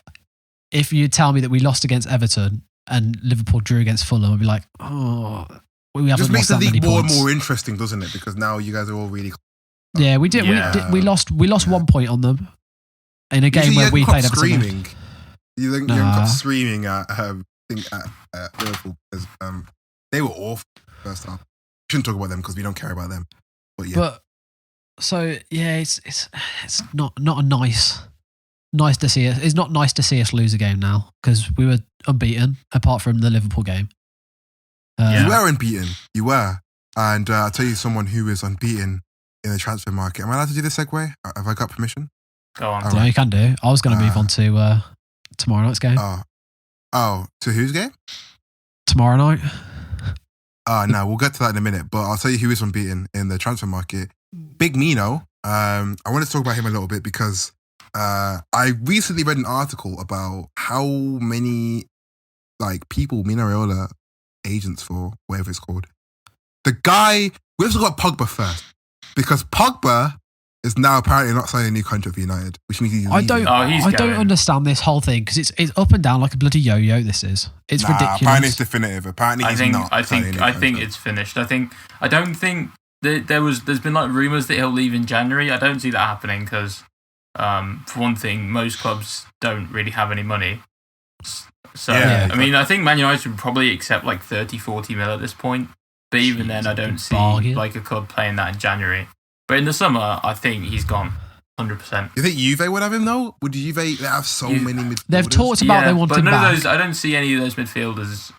if you tell me that we lost against Everton and Liverpool drew against Fulham, I'd be like, oh, we haven't lost that many points. It just makes the league more and more interesting, doesn't it? Because now you guys are all really. Yeah, we did. Yeah. We lost 1 point on them in a game where we played Everton. You haven't got screaming at Liverpool because they were awful first half. We shouldn't talk about them because we don't care about them. But yeah. But so yeah, it's not a nice nice to see us. It's not nice to see us lose a game now because we were unbeaten apart from the Liverpool game. You were unbeaten. You were, and I'll tell you someone who is unbeaten in the transfer market. Am I allowed to do this segue? Have I got permission? Go on. Yeah, you can do. I was going to move on to tomorrow night's game. To whose game? Tomorrow night. No, we'll get to that in a minute. But I'll tell you who is unbeaten in the transfer market. Big Mino. I want to talk about him a little bit because I recently read an article about how many people Mino Raiola agents for, whatever it's called. The guy, we have to got Pogba first because Pogba is now apparently not signing a new contract for United, which means he's leaving. I don't understand this whole thing because it's up and down like a bloody yo-yo. It's ridiculous. Apparently it's definitive. Apparently he's not. I think it's finished. I don't think there's been rumours that he'll leave in January. I don't see that happening because, for one thing, most clubs don't really have any money. So I mean, I think Man United would probably accept 30-40 mil at this point. But even then, I don't see a club playing that in January. But in the summer, I think he's gone, 100%. You think Juve would have him though? Would Juve have so many midfielders? They've talked about they want him back. But none of those, I don't see any of those midfielders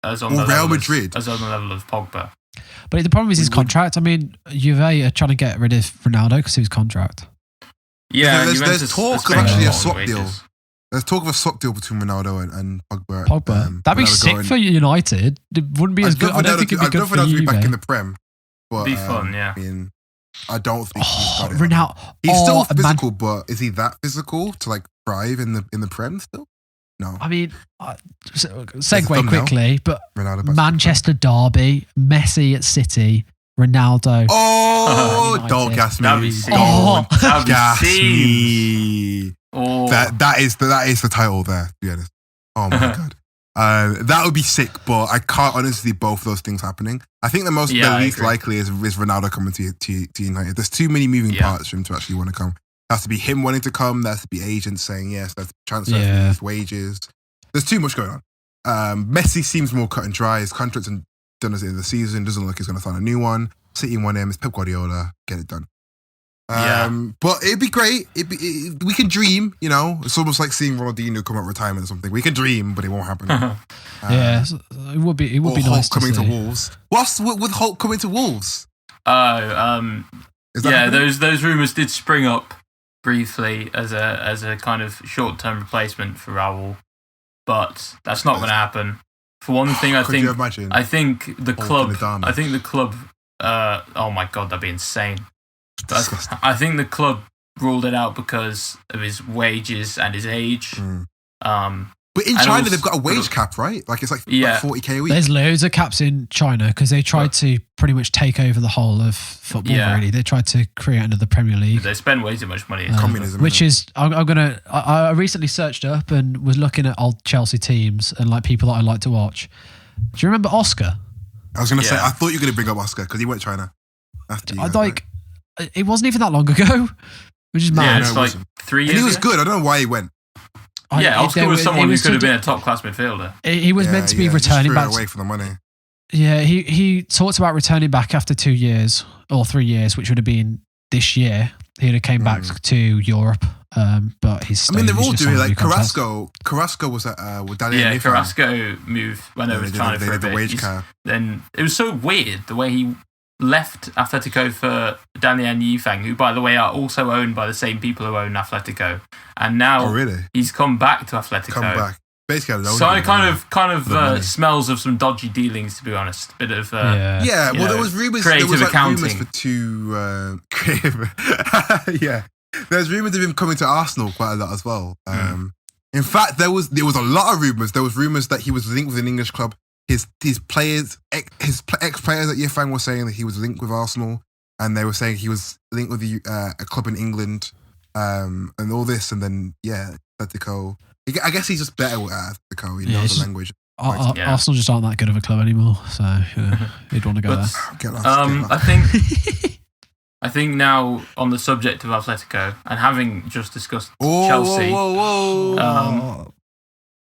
as on the Real level Madrid as on the level of Pogba. But the problem is his contract. I mean, Juve are trying to get rid of Ronaldo because of his contract. Yeah, there's talk of actually a swap deal. There's talk of a swap deal between Ronaldo and Pogba. That'd be sick for United. It wouldn't be as good. I don't think it'd be good for Juve. I'd be back in the Prem. It'd be fun, yeah. I mean, I don't think he's got it. Ronaldo, he's still physical, but is he that physical to thrive in the Prem still? No. I mean, segue quickly, but Ronaldo Manchester derby, Messi at City, Ronaldo. Oh, don't gas me. Don't gas me. Oh. That is the title there, to be honest. Oh my God. That would be sick, but I can't honestly see both of those things happening. I think the least likely is Ronaldo coming to United. There's too many moving parts for him to actually want to come. There has to be him wanting to come. There has to be agents saying yes. There's transfer fees, wages. There's too much going on. Messi seems more cut and dry. His contract's done at the end of the season. Doesn't look like he's going to sign a new one. City want him. It's Pep Guardiola. Get it done. But it'd be great. We can dream, It's almost like seeing Ronaldinho come out of retirement or something. We can dream, but it won't happen. It would be nice Hulk coming to to Wolves. What's with Hulk coming to Wolves? Those rumours did spring up briefly as a kind of short-term replacement for Raul, but that's not going to happen. For one thing, I think the club. Oh my God, that'd be insane. I think the club ruled it out because of his wages and his age. But in China, they've got a wage cap, right? It's like 40k a week. There's loads of caps in China because they tried to pretty much take over the whole of football. Really, they tried to create another Premier League. They spend way too much money. Communism, which is I recently searched up and was looking at old Chelsea teams and people that I like to watch. Do you remember Oscar? I was going to say, I thought you were going to bring up Oscar because he went to China. It wasn't even that long ago, which is mad. Yeah, it's 3 years. And he was good. I don't know why he went. Oscar was someone who could have been a top class midfielder. He was meant to be returning back away for the money. Yeah, he talked about returning back after 2 years or 3 years, which would have been this year. He'd have came back to Europe, but he's. They're all doing it. Carrasco was at Daniel. Yeah, Carrasco went over to China for a bit. Then it was so weird the way he left Atletico for Daniel Yifang, who, by the way, are also owned by the same people who own Atletico. And now he's come back to Atletico. Basically, so it kind of smells of some dodgy dealings, to be honest. Bit of well, there was rumors. Creative accounting. Rumors for two creative. There's rumors of him coming to Arsenal quite a lot as well. In fact, there was a lot of rumors. There was rumors that he was linked with an English club. His ex-players at Yifang were saying that he was linked with Arsenal, and they were saying he was linked with a club in England, and all this, and then Atletico. I guess he's just better at Atletico. He knows the language. Arsenal just aren't that good of a club anymore, so he'd want to go there. I think now on the subject of Atletico, and having just discussed Chelsea.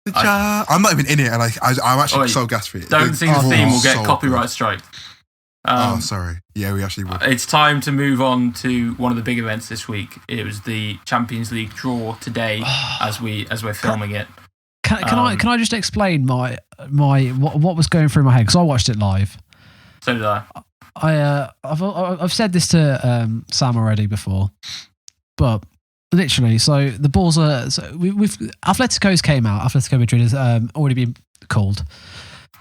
I'm not even in it, and I'm actually so gassed for it. Don't think the theme will get copyright strike. Sorry. Yeah, we actually would. It's time to move on to one of the big events this week. It was the Champions League draw today, as we're filming it. Can I just explain my what was going through my head, because I watched it live. So did I. I've said this to Sam already before, but literally, so the balls are. So we've Atletico's came out. Atletico Madrid has already been called.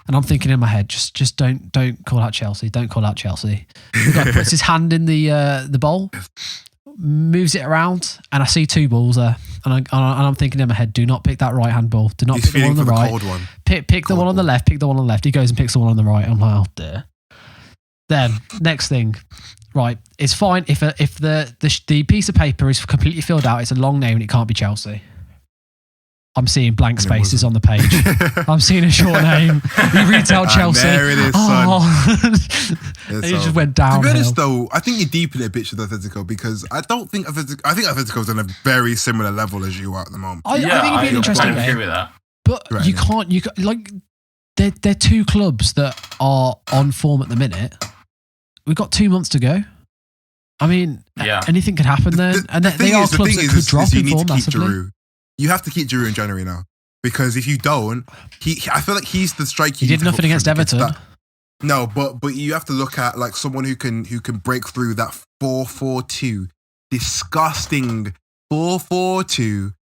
And I'm thinking in my head, just don't call out Chelsea. Don't call out Chelsea. The guy puts his hand in the bowl, moves it around, and I see two balls there. And I'm thinking in my head, do not pick that right hand ball. Do not pick the one on the right. Cold one. Pick the one on the left. Pick the one on the left. He goes and picks the one on the right. I'm like, oh dear. Then next thing, right? It's fine if the piece of paper is completely filled out. It's a long name and it can't be Chelsea. I'm seeing blank spaces on the page. I'm seeing a short name. He reads out Chelsea. There it is, son. And he just went down. To be honest, though, I think you're deep in a bitch with Atletico, because I think Atletico's on a very similar level as you are at the moment. I think it'd be an interesting game. With that. But right, you can't like they're two clubs that are on form at the minute. We've got 2 months to go. I mean, anything could happen then. And they are clubs that could drop in form massively. You have to keep Giroud in January now, because if you don't, I feel like he's the striker. He did nothing against Everton. No, but you have to look at like someone who can break through that 4-4-2, disgusting 4-4-2,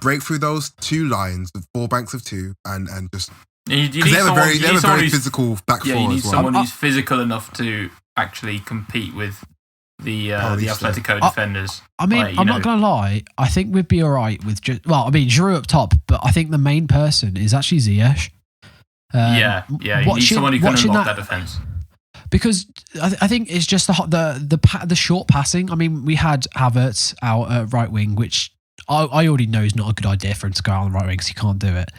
break through those two lines, the four banks of two, and just because they have a very physical back four. You need as well. someone who's physical enough to actually compete with the Atletico defenders. I mean, I'm not going to lie. I think we'd be all right with Giroud up top, but I think the main person is actually Ziyech. You need someone who can unlock that defense. Because I think it's just the short passing. I mean, we had Havertz out at right wing, which I already know is not a good idea for him to go out on the right wing because he can't do it.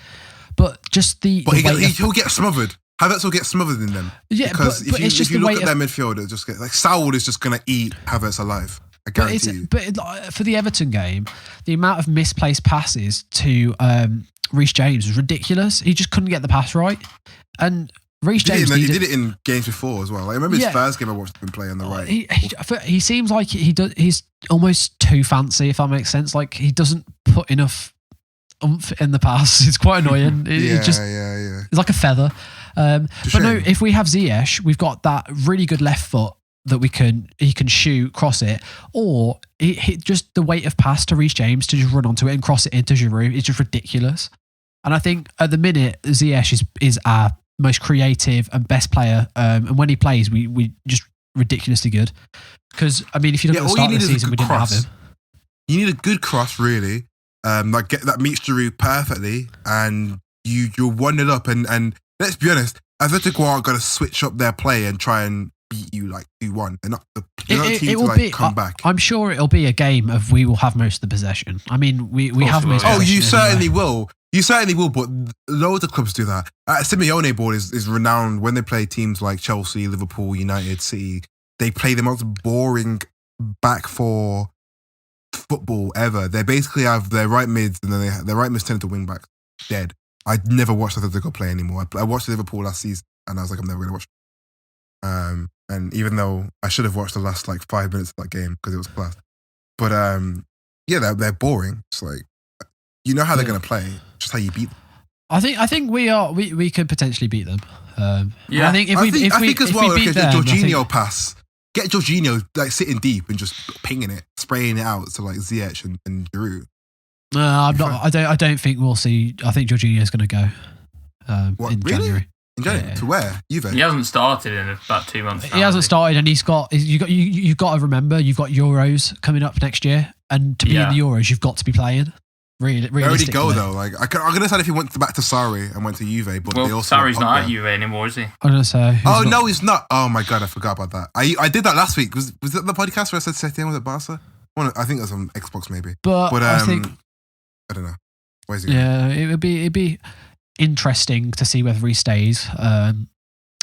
But just he'll get smothered. Havertz will get smothered in them. Yeah, because but if you look at their midfield, it'll just get like Saul is just going to eat Havertz alive. I guarantee you. But for the Everton game, the amount of misplaced passes to Reece James was ridiculous. He just couldn't get the pass right, and Reece James he did it in games before as well. I remember his first game I watched him play on the right. He seems like he's almost too fancy, if that makes sense. Like he doesn't put enough oomph in the pass. It's quite annoying. It's like a feather. But no, if we have Ziyech, we've got that really good left foot that he can shoot, cross it, or just the weight of pass to Reece James to just run onto it and cross it into Giroud is just ridiculous. And I think at the minute Ziyech is our most creative and best player, and when he plays, we just ridiculously good. Because I mean, if you look at the start of the season, we didn't have him. You need a good cross, really, like that meets Giroud perfectly, and you're 1-0 up, and let's be honest, Atletico aren't going to switch up their play and try and beat you like 2-1. They're not the team to come back. I'm sure it'll be a game of we will have most of the possession. I mean, we have most of the possession. Oh, you certainly will. You certainly will, but loads of clubs do that. Simeone board is renowned when they play teams like Chelsea, Liverpool, United, City. They play the most boring back four football ever. They basically have their right mids, and then their right mids turn into wing backs. Dead. I never watched Atletico play anymore. I watched Liverpool last season, and I was like, I'm never going to watch it. And even though I should have watched the last like 5 minutes of that game because it was class. But they're boring. It's like, you know how they're going to play, just how you beat them. I think we could potentially beat them. I think if we beat them, Jorginho pass. Get Jorginho like sitting deep and just pinging it, spraying it out to like Ziyech and Giroud. No, I don't think we'll see. I think Jorginho's going to go in January. In January? To where? Juve? He hasn't started in about 2 months. He hasn't started, and you've got to remember you've got Euros coming up next year, and to be in the Euros, you've got to be playing. Really, where would he go though? Like I'm gonna decide if he went back to Sarri and went to Juve, but they also Sarri's not at Juve anymore, is he? I'm gonna say. No, he's not. Oh my god, I forgot about that. I did that last week. Was it the podcast where I said Setien was at Barca? I think it was on Xbox maybe. But I think I don't know. Where's he? Yeah, it'd be interesting to see whether he stays. I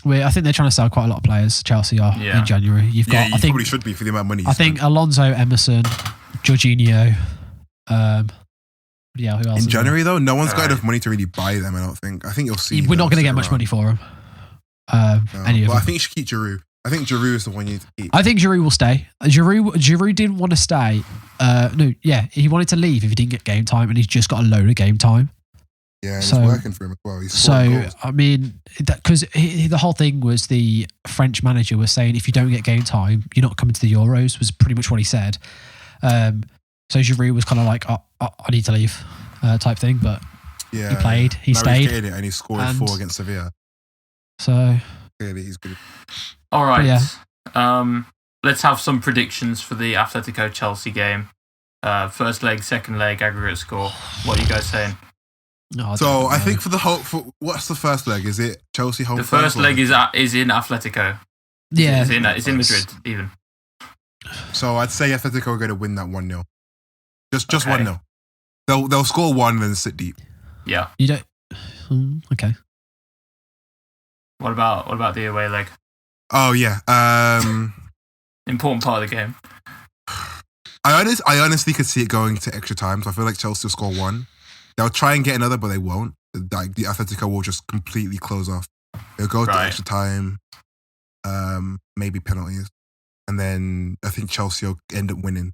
think they're trying to sell quite a lot of players. Chelsea are in January. You probably should be for the amount of money. I think Alonso, Emerson, Jorginho. Who else? In January though, no one's got enough money to really buy them. I don't think. I think you'll see. We're not going to get much money for them. I think you should keep Giroud. I think Giroud is the one you need to keep. I think Giroud will stay. Giroud didn't want to stay. He wanted to leave if he didn't get game time, and he's just got a load of game time. Yeah, and it's working for him as well. He's scoring goals. I mean, because the whole thing was the French manager was saying if you don't get game time, you're not coming to the Euros, was pretty much what he said. So Giroud was kind of like, I need to leave type thing, but he played, he stayed. He's and he scored 4 against Sevilla. So clearly he's good. All right. Let's have some predictions for the Atletico Chelsea game. First leg, second leg, aggregate score. What are you guys saying? No, I think what's the first leg? Is it Chelsea home? The first leg is in Atletico. Yeah, it's in Madrid even. So I'd say Atletico are going to win that 1-0. Just 1-0. They'll score 1 and then sit deep. Yeah. You don't. Okay. What about the away leg? Oh yeah. Important part of the game. I honestly could see it going to extra time. So I feel like Chelsea will score 1. They'll try and get another, but they won't. Like the Atletico will just completely close off. They'll go to extra time, maybe penalties, and then I think Chelsea will end up winning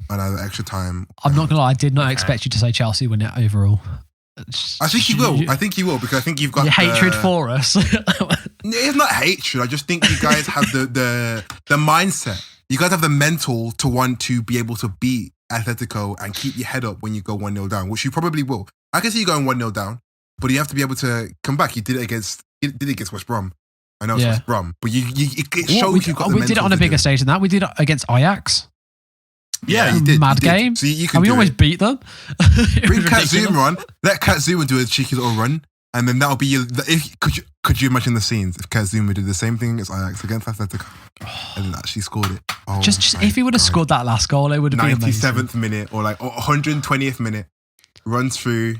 on either extra time. I'm not gonna lie, I did not expect you to say Chelsea win it overall. I think he will. Because I think you've got hatred for us. It's not hatred. I just think you guys have the mindset. You guys have the mental to want to be able to beat Atletico and keep your head up when you go 1-0 down, which you probably will. I can see you going 1-0 down, but you have to be able to come back. You did it against West Brom. I know it's West Brom, but it shows you've got the mental. We did it on a bigger stage than that. We did it against Ajax. Yeah, you did. Mad game. So you can and we always beat them. Bring Katzuma on. Let Katzuma do a cheeky little run, and then that'll be your. Could you imagine the scenes if Katzuma did the same thing against Ajax against Atletico and then actually scored it? Oh, just if he would have scored that last goal, it would have been amazing. 97th minute or like 120th minute, runs through,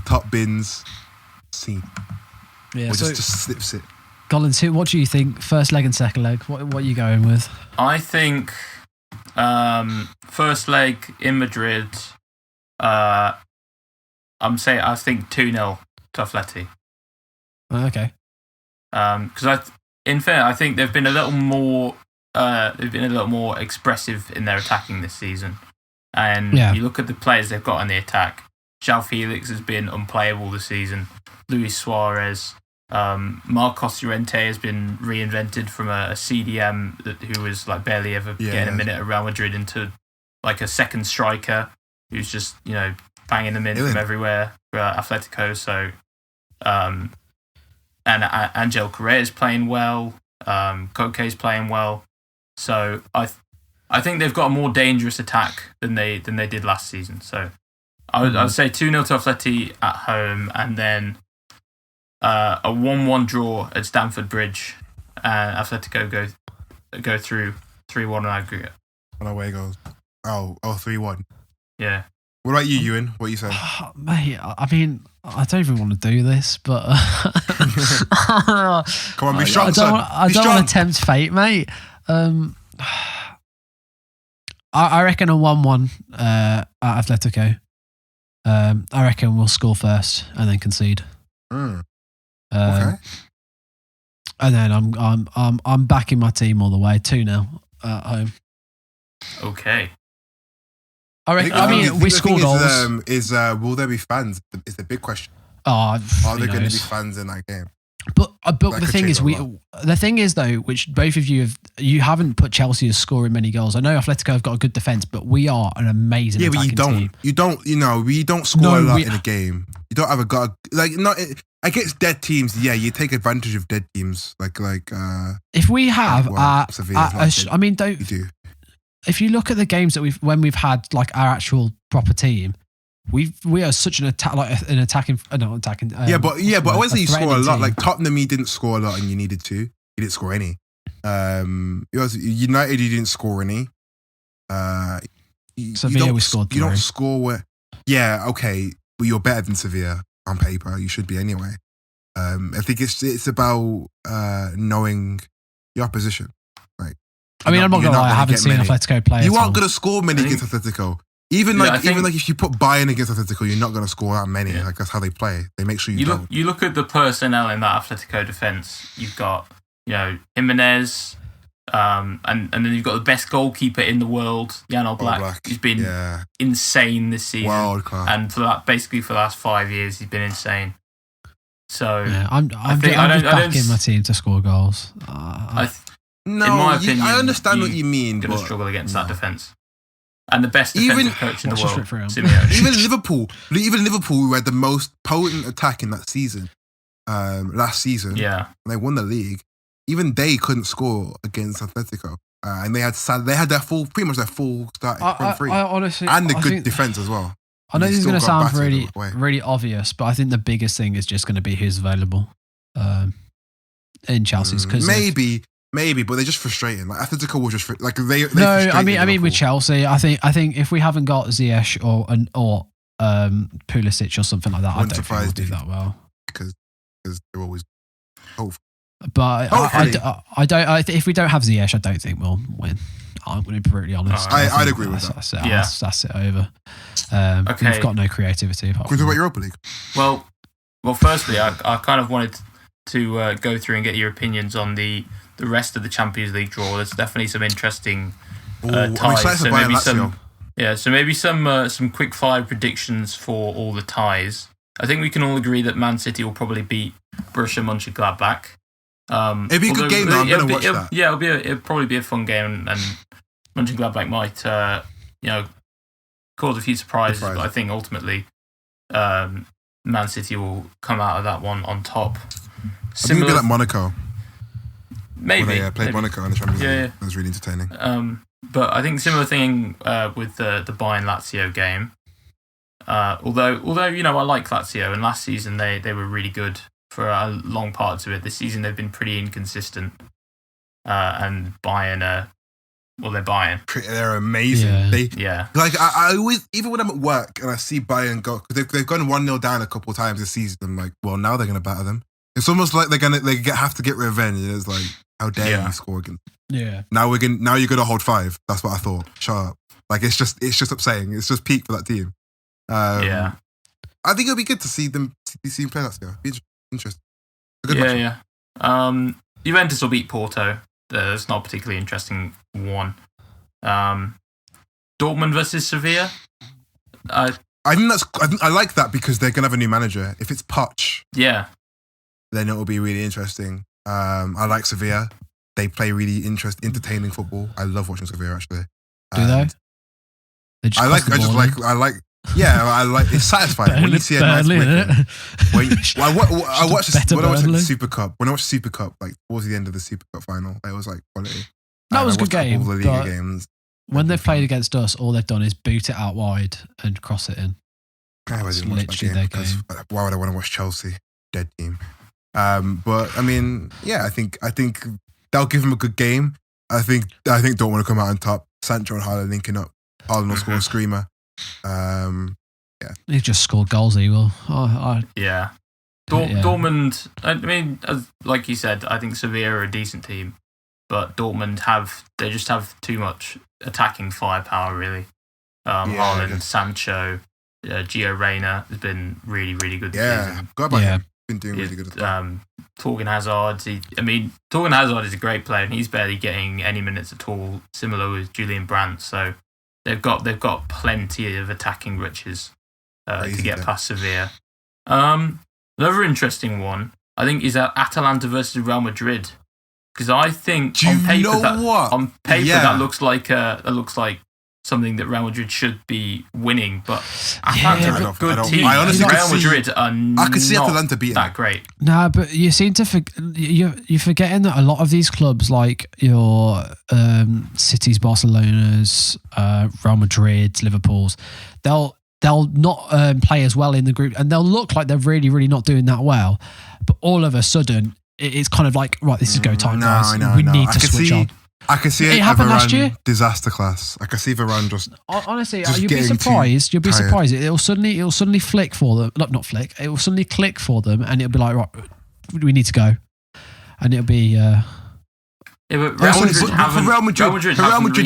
top bins, scene. Yeah, or just slips it. Collins, what do you think? First leg and second leg. What are you going with? I think first leg in Madrid. I think 2-0 to Atleti. Okay. Because I think they've been a little more. They've been a little more expressive in their attacking this season, and you look at the players they've got in the attack. João Felix has been unplayable this season. Luis Suarez, Marcos Llorente has been reinvented from a CDM who was like barely ever getting a minute at Real Madrid into like a second striker who's just banging them in from everywhere for Atletico. So, and Angel Correa is playing well. Koke's playing well. So I think they've got a more dangerous attack than they did last season. So I would say 2-0 to Atleti at home, and then a 1-1 draw at Stamford Bridge, and Atletico go through 3-1 on aggregate. On away goals. 3-1. Yeah. What about you, Ewan? What are you saying? Mate, I mean, I don't even want to do this, but come on, be strong, son. I don't want to tempt fate, mate. I reckon a 1-1 at Atletico. I reckon we'll score first and then concede. Okay. And then I'm backing my team all the way. 2-0 at home. Okay. I mean, we scored goals. Will there be fans? Is the big question. Are there going to be fans in that game? But the thing is though, which both of you haven't put Chelsea as scoring many goals. I know Atletico have got a good defense, but we are an amazing attacking team. We don't score a lot in a game. You don't have against dead teams. Yeah, you take advantage of dead teams like if we have Sevilla. You do. If you look at the games that when we've had like our actual proper team, we are such an attacking. But I always say you score a lot. Like Tottenham, you didn't score a lot, and you needed to. You didn't score any. United, you didn't score any. Sevilla, we scored 3. You don't score where. Yeah, okay. Well, you're better than Sevilla on paper. You should be anyway. I think it's about knowing your opposition. Like, I'm not gonna lie. I haven't seen Atletico play. You aren't gonna score many against Atletico. Even if you put Bayern against Atletico, you're not going to score that many. Yeah. Like that's how they play. They make sure you don't. You look at the personnel in that Atletico defense. You've got Jimenez, And then you've got the best goalkeeper in the world, Jan Oblak, who's been insane this season. World class. And for the last 5 years, he's been insane. So I'm just backing my team to score goals. In my opinion, I understand what you mean. Going to struggle against that defence. And the best defensive coach in the world, Simeone. Even Liverpool, who had the most potent attack in that season, last season, and they won the league. Even they couldn't score against Atletico, and they had pretty much their full starting front three, and the good defense as well. I know this is going to sound really obvious, but I think the biggest thing is just going to be who's available in Chelsea's. Cause Maybe, but they're just frustrating. Like Atletico was just I mean with Chelsea, I think if we haven't got Ziyech or Pulisic or something like that, I don't think we'll do that well because they're always hopeful. But if we don't have Ziyech, I don't think we'll win. I'm going to be brutally honest. I'd agree with that. That's it over. We've got no creativity. Can we talk about Europa League? Well, firstly, I kind of wanted to go through and get your opinions on the rest of the Champions League draw. There's definitely some interesting ties. So maybe some quick fire predictions for all the ties. I think we can all agree that Man City will probably beat Borussia Mönchengladbach. It'd be a good game though. I'm going to watch that. Yeah, it'll probably be a fun game, and Mönchengladbach might cause a few surprises. But I think ultimately Man City will come out of that one on top. Similar, maybe like Monaco. Maybe when they played Monaco in the Champions League. It was really entertaining. But I think similar thing with the Bayern Lazio game. Although I like Lazio, and last season they were really good for long parts of it. This season they've been pretty inconsistent. And Bayern they're Bayern. They're amazing. Yeah. Like I always, even when I'm at work and I see Bayern go, because they've gone 1-0 down a couple of times this season. I'm like, well, now they're going to batter them. It's almost like they have to get revenge. And it's like, how dare you score again? Yeah. Now you're going to hold 5. That's what I thought. Shut up. Like it's just upsetting. It's just peak for that team. I think it'll be good to see them play that still. Be interesting. Juventus will beat Porto. That's not a particularly interesting one. Dortmund versus Sevilla. I like that because they're gonna have a new manager. If it's Poch, then it will be really interesting. I like Sevilla. They play really entertaining football. I love watching Sevilla actually. Do they? I like. Yeah, I like. It's satisfying when you see a nice wicket. When I watched the Super Cup. When I watched Super Cup, like towards the end of the Super Cup final, it was like quality. That was a good game. All the Liga games. When they've played against us, all they've done is boot it out wide and cross it in. I didn't watch that game because why would I want to watch Chelsea? Dead team. But I mean, I think they'll give him a good game. I think Dortmund will come out on top. Sancho and Haaland linking up. Haaland will score a screamer. He just scored goals. He will. Dortmund. I mean, like you said, I think Sevilla are a decent team, but Dortmund have too much attacking firepower. Really, Haaland, Sancho, Gio Reyna has been really, really good this season. Him. Been doing really good. Torgan Hazard. Torgan Hazard is a great player, and he's barely getting any minutes at all. Similar with Julian Brandt, so. They've got plenty of attacking riches to get past Sevilla. Another interesting one, I think, is Atalanta versus Real Madrid, because I think on paper that looks like something that Real Madrid should be winning, but Atalanta are a good team. Real Madrid are I could see Atalanta beating that great. No, but you seem to you're forgetting that a lot of these clubs, like your Cities, Barcelonas, Real Madrid, Liverpools, they'll not play as well in the group, and they'll look like they're really, really not doing that well. But all of a sudden, it's kind of like, right, this is go time, guys. We need to switch on. I can see it happened last year. Disaster class. I can see Varane just. Honestly, you'll be surprised. You'll be surprised. It'll suddenly flick for them. Not flick. It will suddenly click for them, and it'll be like, right, we need to go, and it'll be. But Real Madrid,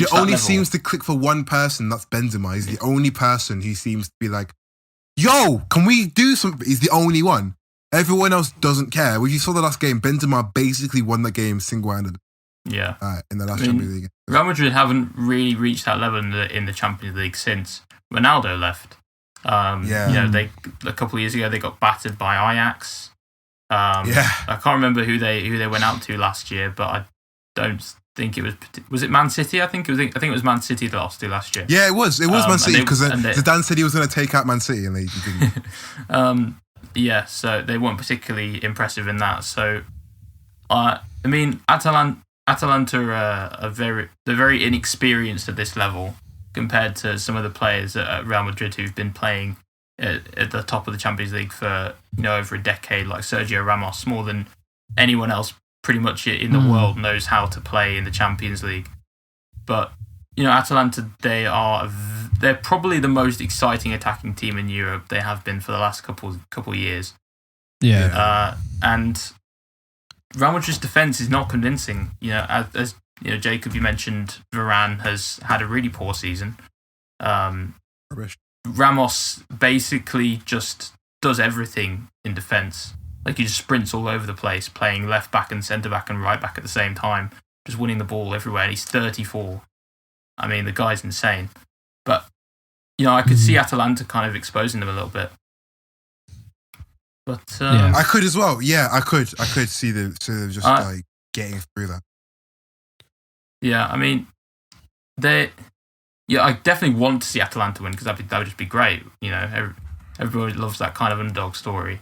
it only seems to click for one person. That's Benzema. He's the only person who seems to be like, "Yo, can we do something?" He's the only one. Everyone else doesn't care. When you saw the last game, Benzema basically won the game single-handed. in the last Champions League. Real Madrid haven't really reached that level in the Champions League since Ronaldo left. They a couple of years ago they got battered by Ajax. I can't remember who they went out to last year, but I don't think it was it Man City. I think it was Man City that lost to last year. Yeah, it was Man City because Zidane said he was going to take out Man City and they didn't. So they weren't particularly impressive in that. So Atalanta are very inexperienced at this level compared to some of the players at Real Madrid who've been playing at the top of the Champions League for over a decade, like Sergio Ramos, more than anyone else pretty much in the world knows how to play in the Champions League. But Atalanta, they're probably the most exciting attacking team in Europe. They have been for the last couple years. And Real Madrid's defense is not convincing. As Jacob, you mentioned Varane has had a really poor season. Ramos basically just does everything in defense. Like he just sprints all over the place, playing left back and centre back and right back at the same time, just winning the ball everywhere. And he's 34. I mean, the guy's insane. But I could see Atalanta kind of exposing them a little bit. But I could as well. Yeah, I could see them just like getting through that. Yeah, I mean, I definitely want to see Atalanta win because that would just be great. Everybody loves that kind of underdog story.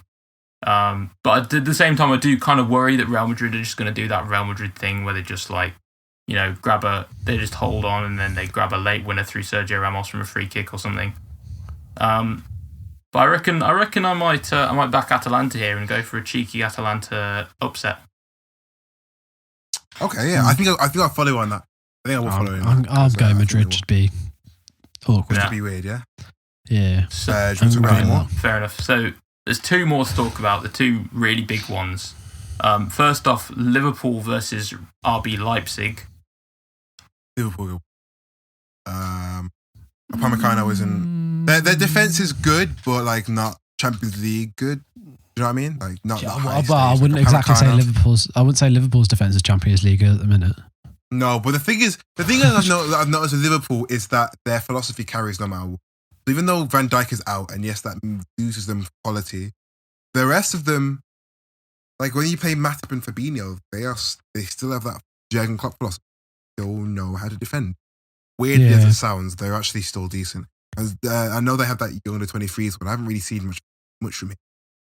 But at the same time, I do kind of worry that Real Madrid are just going to do that Real Madrid thing where they just they just hold on and then they grab a late winner through Sergio Ramos from a free kick or something. But I reckon I might back Atalanta here and go for a cheeky Atalanta upset. Okay, yeah, I think I'll follow you on that. I think I will follow you on that. I'll go Madrid. Should be awkward. Should be weird, yeah. Yeah. Fair enough. So there's two more to talk about. The two really big ones. First off, Liverpool versus RB Leipzig. Liverpool. Upamecano isn't. Their defense is good, but like not Champions League good. You know what I mean? Like not. I wouldn't exactly say Liverpool's. I wouldn't say Liverpool's defense is Champions League at the minute. No, but the thing I've noticed with Liverpool is that their philosophy carries no matter what. So even though Van Dijk is out, and yes, that loses them quality, the rest of them, like when you play Matip and Fabinho, they still have that Jurgen Klopp philosophy. They all know how to defend. Weirdly as it sounds, they're actually still decent. I know they have that under 23s, but I haven't really seen much from it,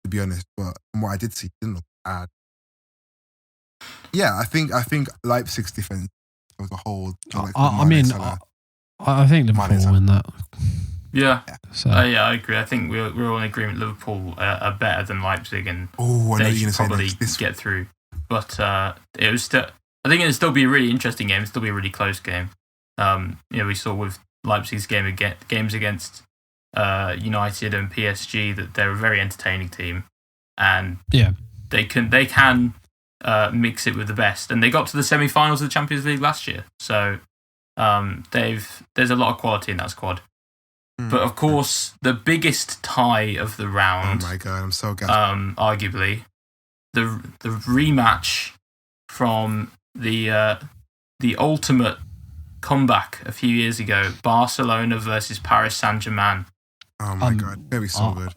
to be honest. But from what I did see, it didn't look bad. Yeah, I think Leipzig's defense as a whole. I think Liverpool will win that. Yeah. So I agree. I think we're all in agreement. Liverpool are better than Leipzig, and they should probably get through. But it was still. I think it'll still be a really interesting game. It'll still be a really close game. We saw with Leipzig's games against United and PSG that they're a very entertaining team, and they can mix it with the best. And they got to the semi-finals of the Champions League last year, so there's a lot of quality in that squad. But of course, the biggest tie of the round. Oh my god, I'm so gassed. Arguably, the rematch from the ultimate comeback a few years ago, Barcelona versus Paris Saint-Germain. Oh my god, it's gonna be so good.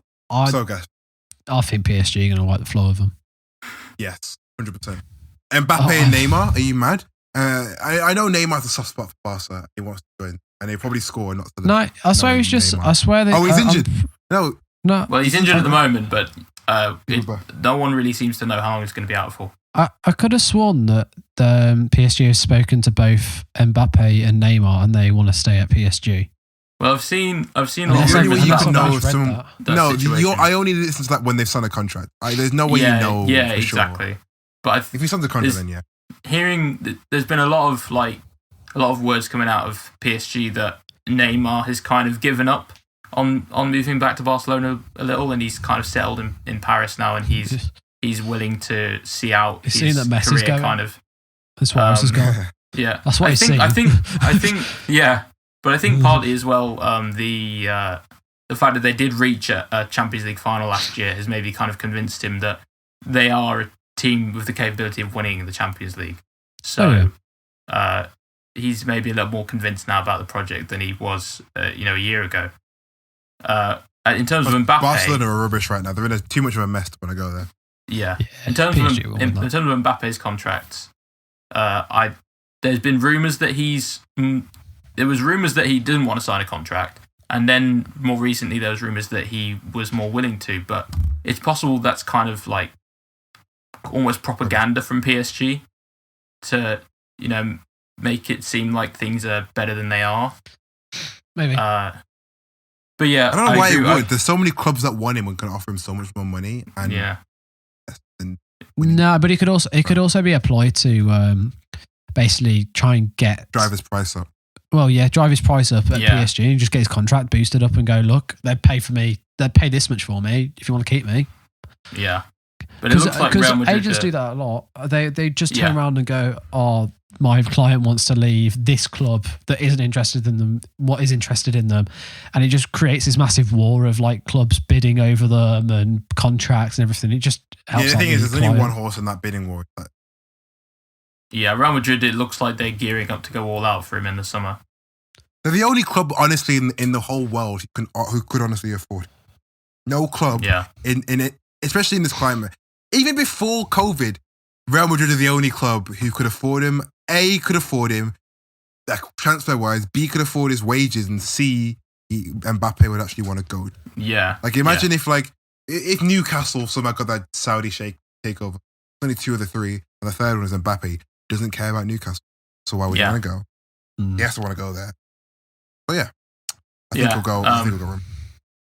So gassed. I think PSG are gonna wipe the floor of them. Yes, 100%. Mbappe and Neymar, are you mad? I know Neymar's a soft spot for Barca. He wants to join, and they probably score. No, I swear he's just. Neymar. I swear that. Oh, he's injured. No. Well, he's injured at the moment, but no one really seems to know how long he's going to be out for. I could have sworn that the PSG has spoken to both Mbappe and Neymar, and they want to stay at PSG. Well, I've seen a lot of rumors about I only listen to that when they've signed a contract. There's no way you know. Yeah, for exactly. Sure. But if you signed a contract, then yeah. There's been a lot of words coming out of PSG that Neymar has kind of given up on moving back to Barcelona a little, and he's kind of settled in Paris now, and he's willing to see out his seen that Messi's career going. kind of. As far as he's gone. Yeah, that's what I think. Yeah, but I think partly as well, the fact that they did reach a Champions League final last year has maybe kind of convinced him that they are a team with the capability of winning the Champions League. So he's maybe a little more convinced now about the project than he was, a year ago. In terms of Mbappe, Barcelona are rubbish right now. They're in too much of a mess when I go there. Yeah. In terms of Mbappe's contracts, there's been rumours that there was rumours that he didn't want to sign a contract, and then more recently there was rumours that he was more willing to. But it's possible that's kind of like almost propaganda from PSG to make it seem like things are better than they are. Maybe. But yeah, I don't know why it would. There's so many clubs that want him and can offer him so much more money. And no, but it could also be applied to basically try and drive his price up. Well, yeah, drive his price up at PSG and just get his contract boosted up and go, look, they'd pay this much for me if you want to keep me. Yeah. But it looks like Real Madrid agents do that a lot. They just turn around and go, oh, my client wants to leave this club that isn't interested in them. What is interested in them? And it just creates this massive war of like clubs bidding over them and contracts and everything. It just helps. Yeah, the thing is, there's only one horse in that bidding war. Yeah, Real Madrid, it looks like they're gearing up to go all out for him in the summer. They're the only club, honestly, in the whole world who could honestly afford it. No club in it, especially in this climate. Even before COVID, Real Madrid are the only club who could afford him. A, could afford him, like transfer-wise. B, could afford his wages. And C, Mbappe would actually want to go. Yeah. Like, imagine if Newcastle somehow got that Saudi sheikh takeover. Only two of the three, and the third one is Mbappe. Doesn't care about Newcastle. So why would he want to go? He has to want to go there. But yeah. I think we'll go. I think we'll go him.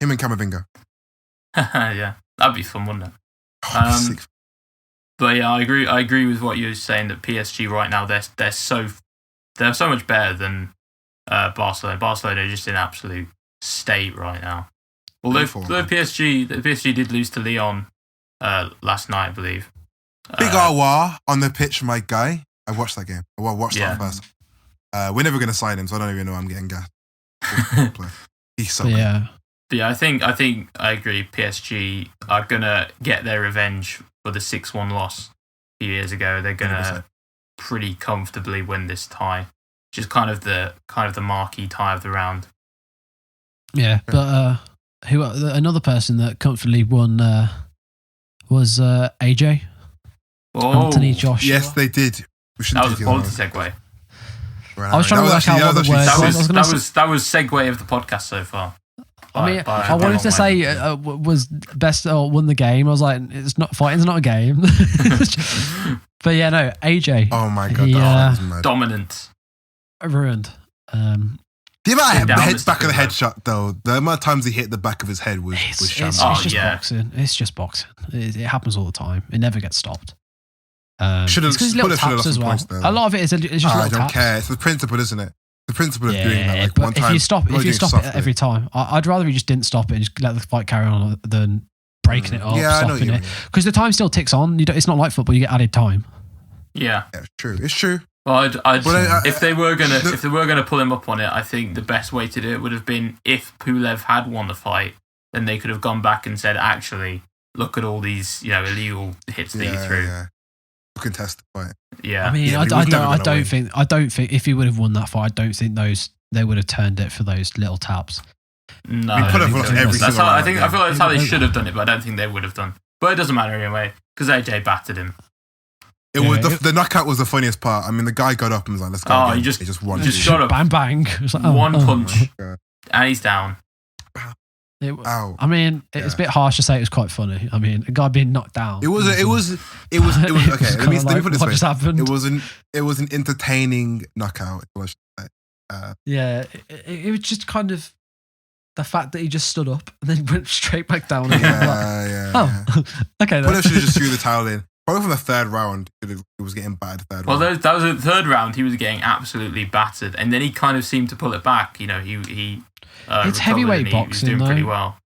Him and Camavinga. Yeah. That'd be fun, wouldn't it? But yeah, I agree with what you're saying that PSG right now they're so much better than Barcelona. Barcelona are just in absolute state right now. Although PSG did lose to Lyon last night, I believe. Big Aouar on the pitch, my guy. I watched that game. I watched that first. We're never going to sign him, so I don't even know I'm getting gas. He's so good. But yeah, I think I agree. PSG are gonna get their revenge for the 6-1 loss a few years ago. They're gonna pretty comfortably win this tie, which is kind of the marquee tie of the round. Yeah, but another person that comfortably won was AJ. Anthony Joshua. Yes, they did. That was a quality segue. I was trying to work out what the word was. That was segue of the podcast so far. I wanted to say was best or won the game. I was like, it's not fighting's not a game. But yeah, no, AJ. Oh my god, that was mad. Dominant. Ruined. The amount of back of the head shot though, the amount of times he hit the back of his head was shambles. It's just boxing. It's just boxing. It happens all the time. It never gets stopped. It's because little taps as well. Points, though. A lot of it is just little taps. I don't care. It's the principle, isn't it? The principle of doing that. Like, but one time, if you stop it every time, I'd rather you just didn't stop it and just let the fight carry on than breaking it up, stopping it. Because the time still ticks on. It's not like football. You get added time. Yeah, it's true. It's true. Well, if they were gonna pull him up on it, I think the best way to do it would have been if Pulev had won the fight, then they could have gone back and said, actually, look at all these illegal hits that you threw. Yeah. You can testify. Yeah, I mean, I don't think if he would have won that fight, I don't think they would have turned it for those little taps. No, I feel like that's how they should have done it, but I don't think they would have done. But it doesn't matter anyway because AJ battered him. It was the knockout was the funniest part. I mean, the guy got up and was like, "Let's go." He just got up, bang bang, like, one punch, and he's down. I mean, it's a bit harsh to say it was quite funny. I mean, a guy being knocked down. It was okay. Let me put it this way. Just happened? It was an entertaining knockout. It was just kind of the fact that he just stood up and then went straight back down. Okay. Pulev should have just threw the towel in. Probably from the third round, it was getting battered. That was the third round. He was getting absolutely battered, and then he kind of seemed to pull it back. He it's heavyweight boxing. He was doing pretty well.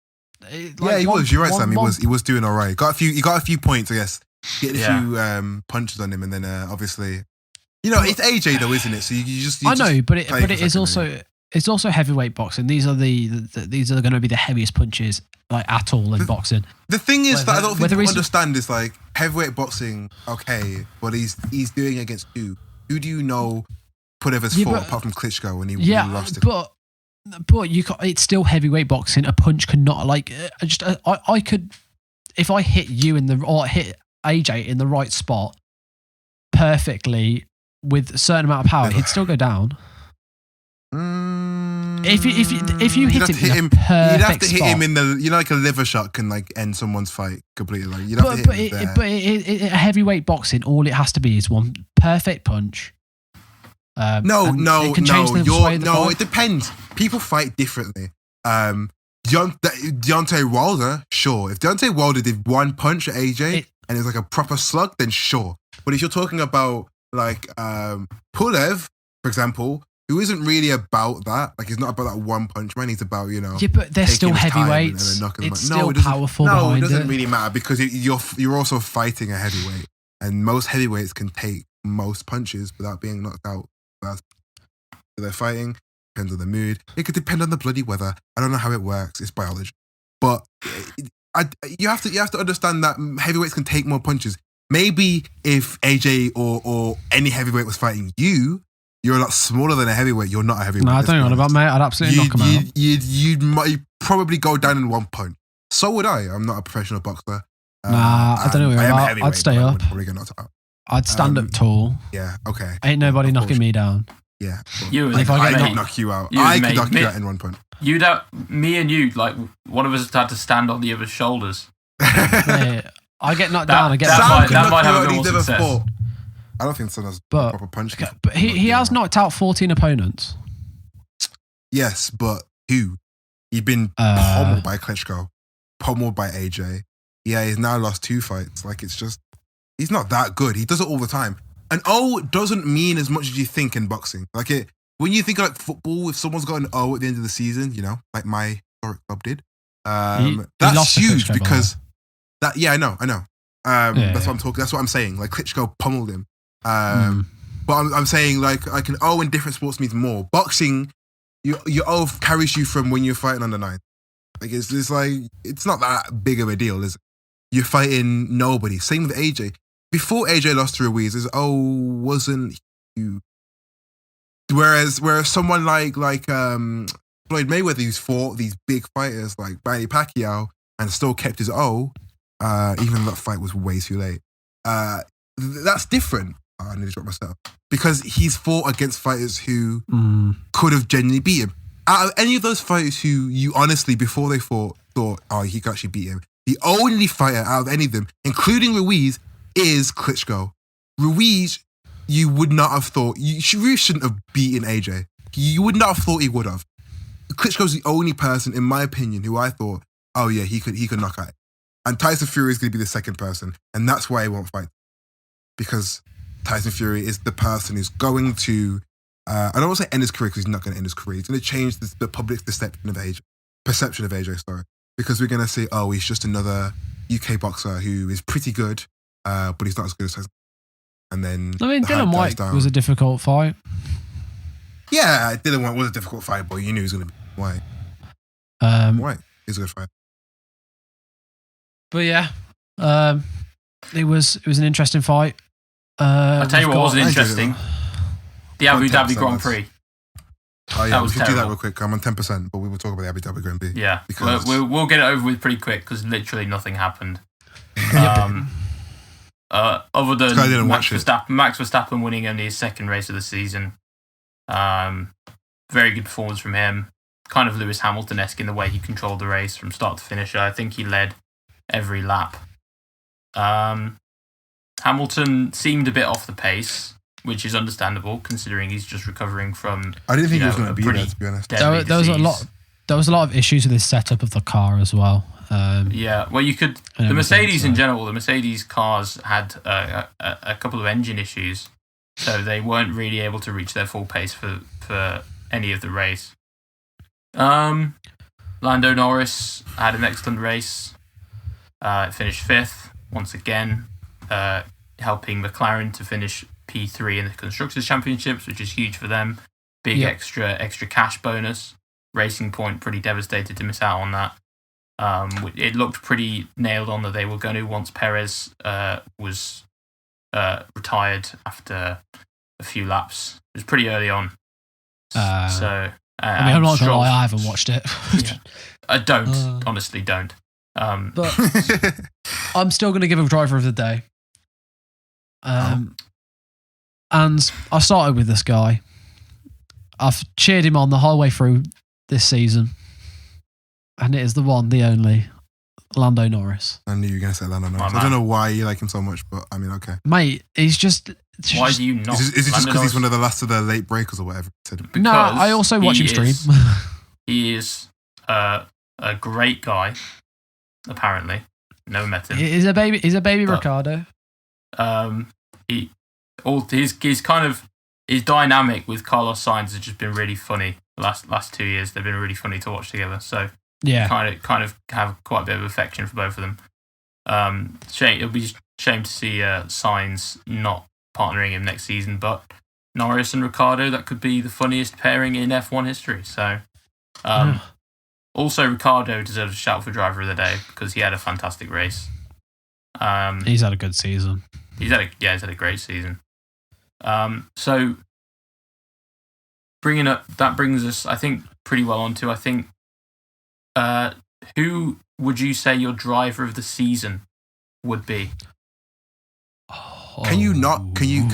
He was. You're right, Sam. He was doing all right. He got a few points, I guess. Getting a few punches on him, and then obviously, it's AJ though, isn't it? So you just. I know, but it is also. It's also heavyweight boxing. These are these are going to be the heaviest punches at all in boxing. The thing is that I don't think people understand is heavyweight boxing. Okay, but he's doing it against you. Who do you know Pulev has fought apart from Klitschko when he lost it? But it's still heavyweight boxing. A punch cannot I could, if I hit you hit AJ in the right spot perfectly with a certain amount of power, he'd still go down. If you hit him, you'd have to hit him in the, like a liver shot can like end someone's fight completely. Like you'd have to hit him there. A heavyweight boxing, all it has to be is one perfect punch. It depends. People fight differently. Deontay Wilder, sure. If Deontay Wilder did one punch at AJ and it's like a proper slug, then sure. But if you're talking about like Pulev, for example, who isn't really about that, like he's not about that one punch man. He's about Yeah, but they're still heavyweights. It's still powerful. No, it doesn't really matter because you're also fighting a heavyweight, and most heavyweights can take most punches without being knocked out. They're fighting, depends on the mood. It could depend on the bloody weather. I don't know how it works. It's biology, but you have to understand that heavyweights can take more punches. Maybe if AJ or any heavyweight was fighting you, you're a lot smaller than a heavyweight. You're not a heavyweight. No, I don't know about, mate. I'd absolutely knock him out. You'd probably go down in one punch. So would I. I'm not a professional boxer. I don't know. I'd stay up. Probably get knocked out. I'd stand up tall. Yeah, okay. Ain't nobody knocking me down. Yeah. I could knock you out. I could knock you out in one punch. Me and you, like, one of us had to stand on the other's shoulders. Yeah, I get knocked down. I get that might have a bit more success. I don't think Son has a proper punch. But he has knocked out 14 opponents. Yes, but who? He's been pummeled by Klitschko, pummeled by AJ. Yeah, he's now lost 2 fights. Like, it's just, he's not that good. He does it all the time. An O doesn't mean as much as you think in boxing. Like, when you think of like football, if someone's got an O at the end of the season, like my historic club did, that's huge because that. Yeah, I know. That's what I'm talking. That's what I'm saying. Like Klitschko pummeled him. But I'm saying like an O in different sports means more. Boxing, your O carries you from when you're fighting under 9. Like it's like it's not that big of a deal, is it? You're fighting nobody. Same with AJ. Before AJ lost to Ruiz, his O wasn't huge. Whereas someone like Floyd Mayweather, who's fought these big fighters like Manny Pacquiao and still kept his O, even though that fight was way too late. That's different. I need to drop myself. Because he's fought against fighters who could have genuinely beat him. Out of any of those fighters who you honestly, before they fought, thought, oh, he could actually beat him, the only fighter out of any of them, including Ruiz, is Klitschko. Ruiz, you would not have thought, Ruiz shouldn't have beaten AJ. You would not have thought he would have. Klitschko's the only person, in my opinion, who I thought, oh yeah, he could knock out. And Tyson Fury is going to be the second person. And that's why he won't fight. Because Tyson Fury is the person who's going to, I don't want to say end his career because he's not going to end his career. He's going to change the public's perception of AJ, sorry. Because we're going to say, oh, he's just another UK boxer who is pretty good, but he's not as good as Tyson. And then Dylan White was a difficult fight. Yeah, Dylan White was a difficult fight, but you knew he was going to be White. White is a good fight. But yeah, it was an interesting fight. I'll tell you what wasn't interesting. The Abu Dhabi Grand Prix. Oh yeah, we should do that real quick. I'm on 10%, but we will talk about the Abu Dhabi Grand Prix. Yeah, because we'll get it over with pretty quick because literally nothing happened. Other than Max Verstappen winning only his second race of the season. Very good performance from him. Kind of Lewis Hamilton-esque in the way he controlled the race from start to finish. I think he led every lap. Hamilton seemed a bit off the pace, which is understandable considering he's just recovering from. I didn't think he was going to be there, to be honest. There was a lot of issues with the setup of the car as well. Yeah, well, you could. The Mercedes in general, the Mercedes cars had a couple of engine issues, so they weren't really able to reach their full pace for any of the race. Lando Norris had an excellent race. Finished 5th once again, helping McLaren to finish P3 in the Constructors' Championships, which is huge for them. Big extra cash bonus. Racing Point pretty devastated to miss out on that. It looked pretty nailed on that they were going to once Perez was retired after a few laps. It was pretty early on. I'm not gonna lie, I haven't watched it. I don't, honestly don't. But I'm still gonna give him driver of the day. And I started with this guy. I've cheered him on the whole way through this season, and it is the one, the only, Lando Norris. I knew you were going to say Lando Norris. I don't know why you like him so much, but I mean, okay. Mate, he's just... Why do you not? Is it just because he's one of the last of the late breakers or whatever? No, I also watch him stream. He is a great guy, apparently. Never met him. He's a baby Ricardo. His dynamic with Carlos Sainz has just been really funny. The last 2 years, they've been really funny to watch together. So yeah, kind of have quite a bit of affection for both of them. It'll be a shame to see Sainz not partnering him next season, but Norris and Ricciardo, that could be the funniest pairing in F1 history. So, also Ricciardo deserves a shout for driver of the day because he had a fantastic race. He's had a good season. He's had a great season. So that brings us, I think, pretty well onto, I think, who would you say your driver of the season would be? Can you not give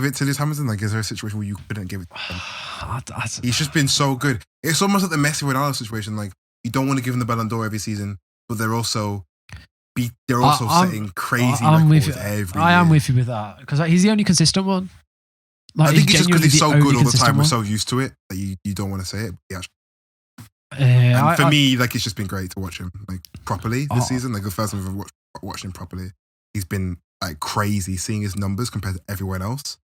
it to Lewis Hamilton? Like, is there a situation where you couldn't give it to him? He's just been so good. It's almost like the Messi Ronaldo situation. Like, you don't want to give him the Ballon d'Or every season, but they're also setting crazy records every year. I am with you with that because he's the only consistent one. Like, I think it's just because he's so good all the time. We're so used to it that you don't want to say it. But for me, like, it's just been great to watch him like properly this season. Like the first time I've ever watched him properly, he's been like crazy seeing his numbers compared to everyone else.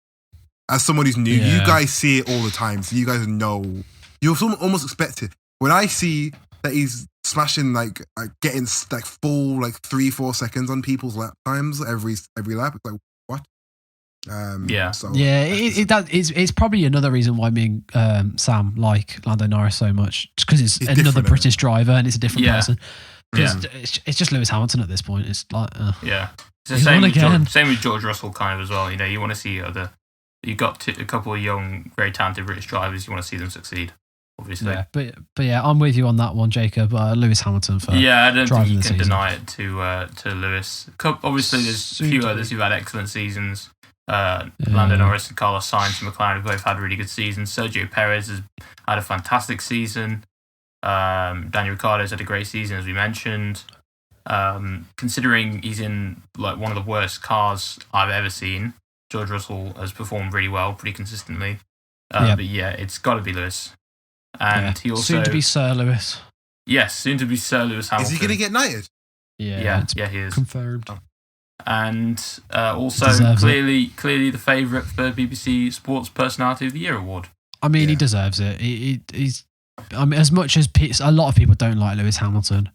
As someone who's new, you guys see it all the time, so you guys know. You almost expect it. When I see that he's smashing getting like full 3-4 seconds on people's lap times every lap, it's like what? It's probably another reason why me and Sam like Lando Norris so much, because it's another British driver and it's a different person. Because it's just Lewis Hamilton at this point. It's like it's the same with George Russell kind of as well. You know, you want to see you got a couple of young, very talented British drivers. You want to see them succeed, obviously. Yeah, but I'm with you on that one, Jacob. Lewis Hamilton for I don't think you can deny it to Lewis. Obviously, there's a few others who've had excellent seasons. Lando Norris and Carlos Sainz and McLaren have both had really good seasons. Sergio Perez has had a fantastic season. Daniel Ricciardo's had a great season, as we mentioned. Considering he's in like one of the worst cars I've ever seen, George Russell has performed really well, pretty consistently. But it's got to be Lewis. And he also soon to be Sir Lewis. Yes, soon to be Sir Lewis Hamilton. Is he going to get knighted? Yeah, he is confirmed. And also clearly the favourite for BBC Sports Personality of the Year award. I mean, he deserves it. He's. I mean, as much as a lot of people don't like Lewis Hamilton,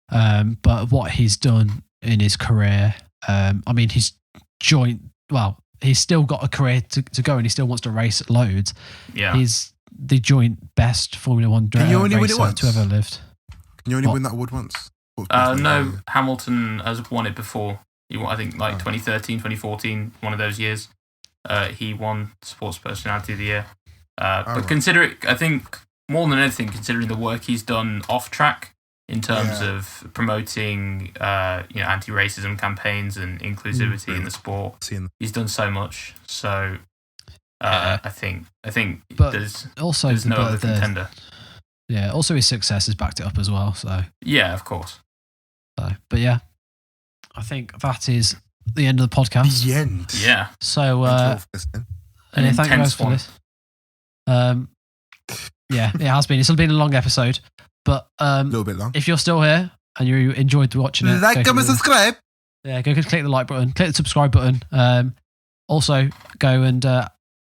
but what he's done in his career, I mean, he's still got a career to go and he still wants to race loads. Yeah. He's the joint best Formula One racer to ever lived. Can you only win that award once? No, Hamilton has won it before. I think 2013, 2014, one of those years. He won Sports Personality of the Year. But consider it, I think, more than anything, considering the work he's done off track in terms of promoting anti-racism campaigns and inclusivity in the sport. He's done so much. So I think there's no other contender. Yeah, also his success has backed it up as well. So yeah, of course. But yeah, I think that is the end of the podcast. The end. Yeah. So thank you guys for this. Yeah, it has been. It's been a long episode, but a little bit long. If you're still here and you enjoyed watching it, like, comment, subscribe. Yeah, go click the like button, click the subscribe button. Also, go and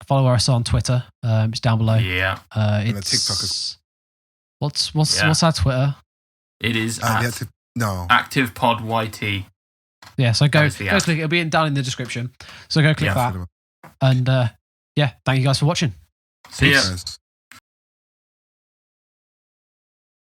follow us on Twitter. It's down below. Yeah. It's TikTok. What's our Twitter? It is ActivePodYT. Yeah, so go click. It'll be down in the description. So go click that. And thank you guys for watching. See ya.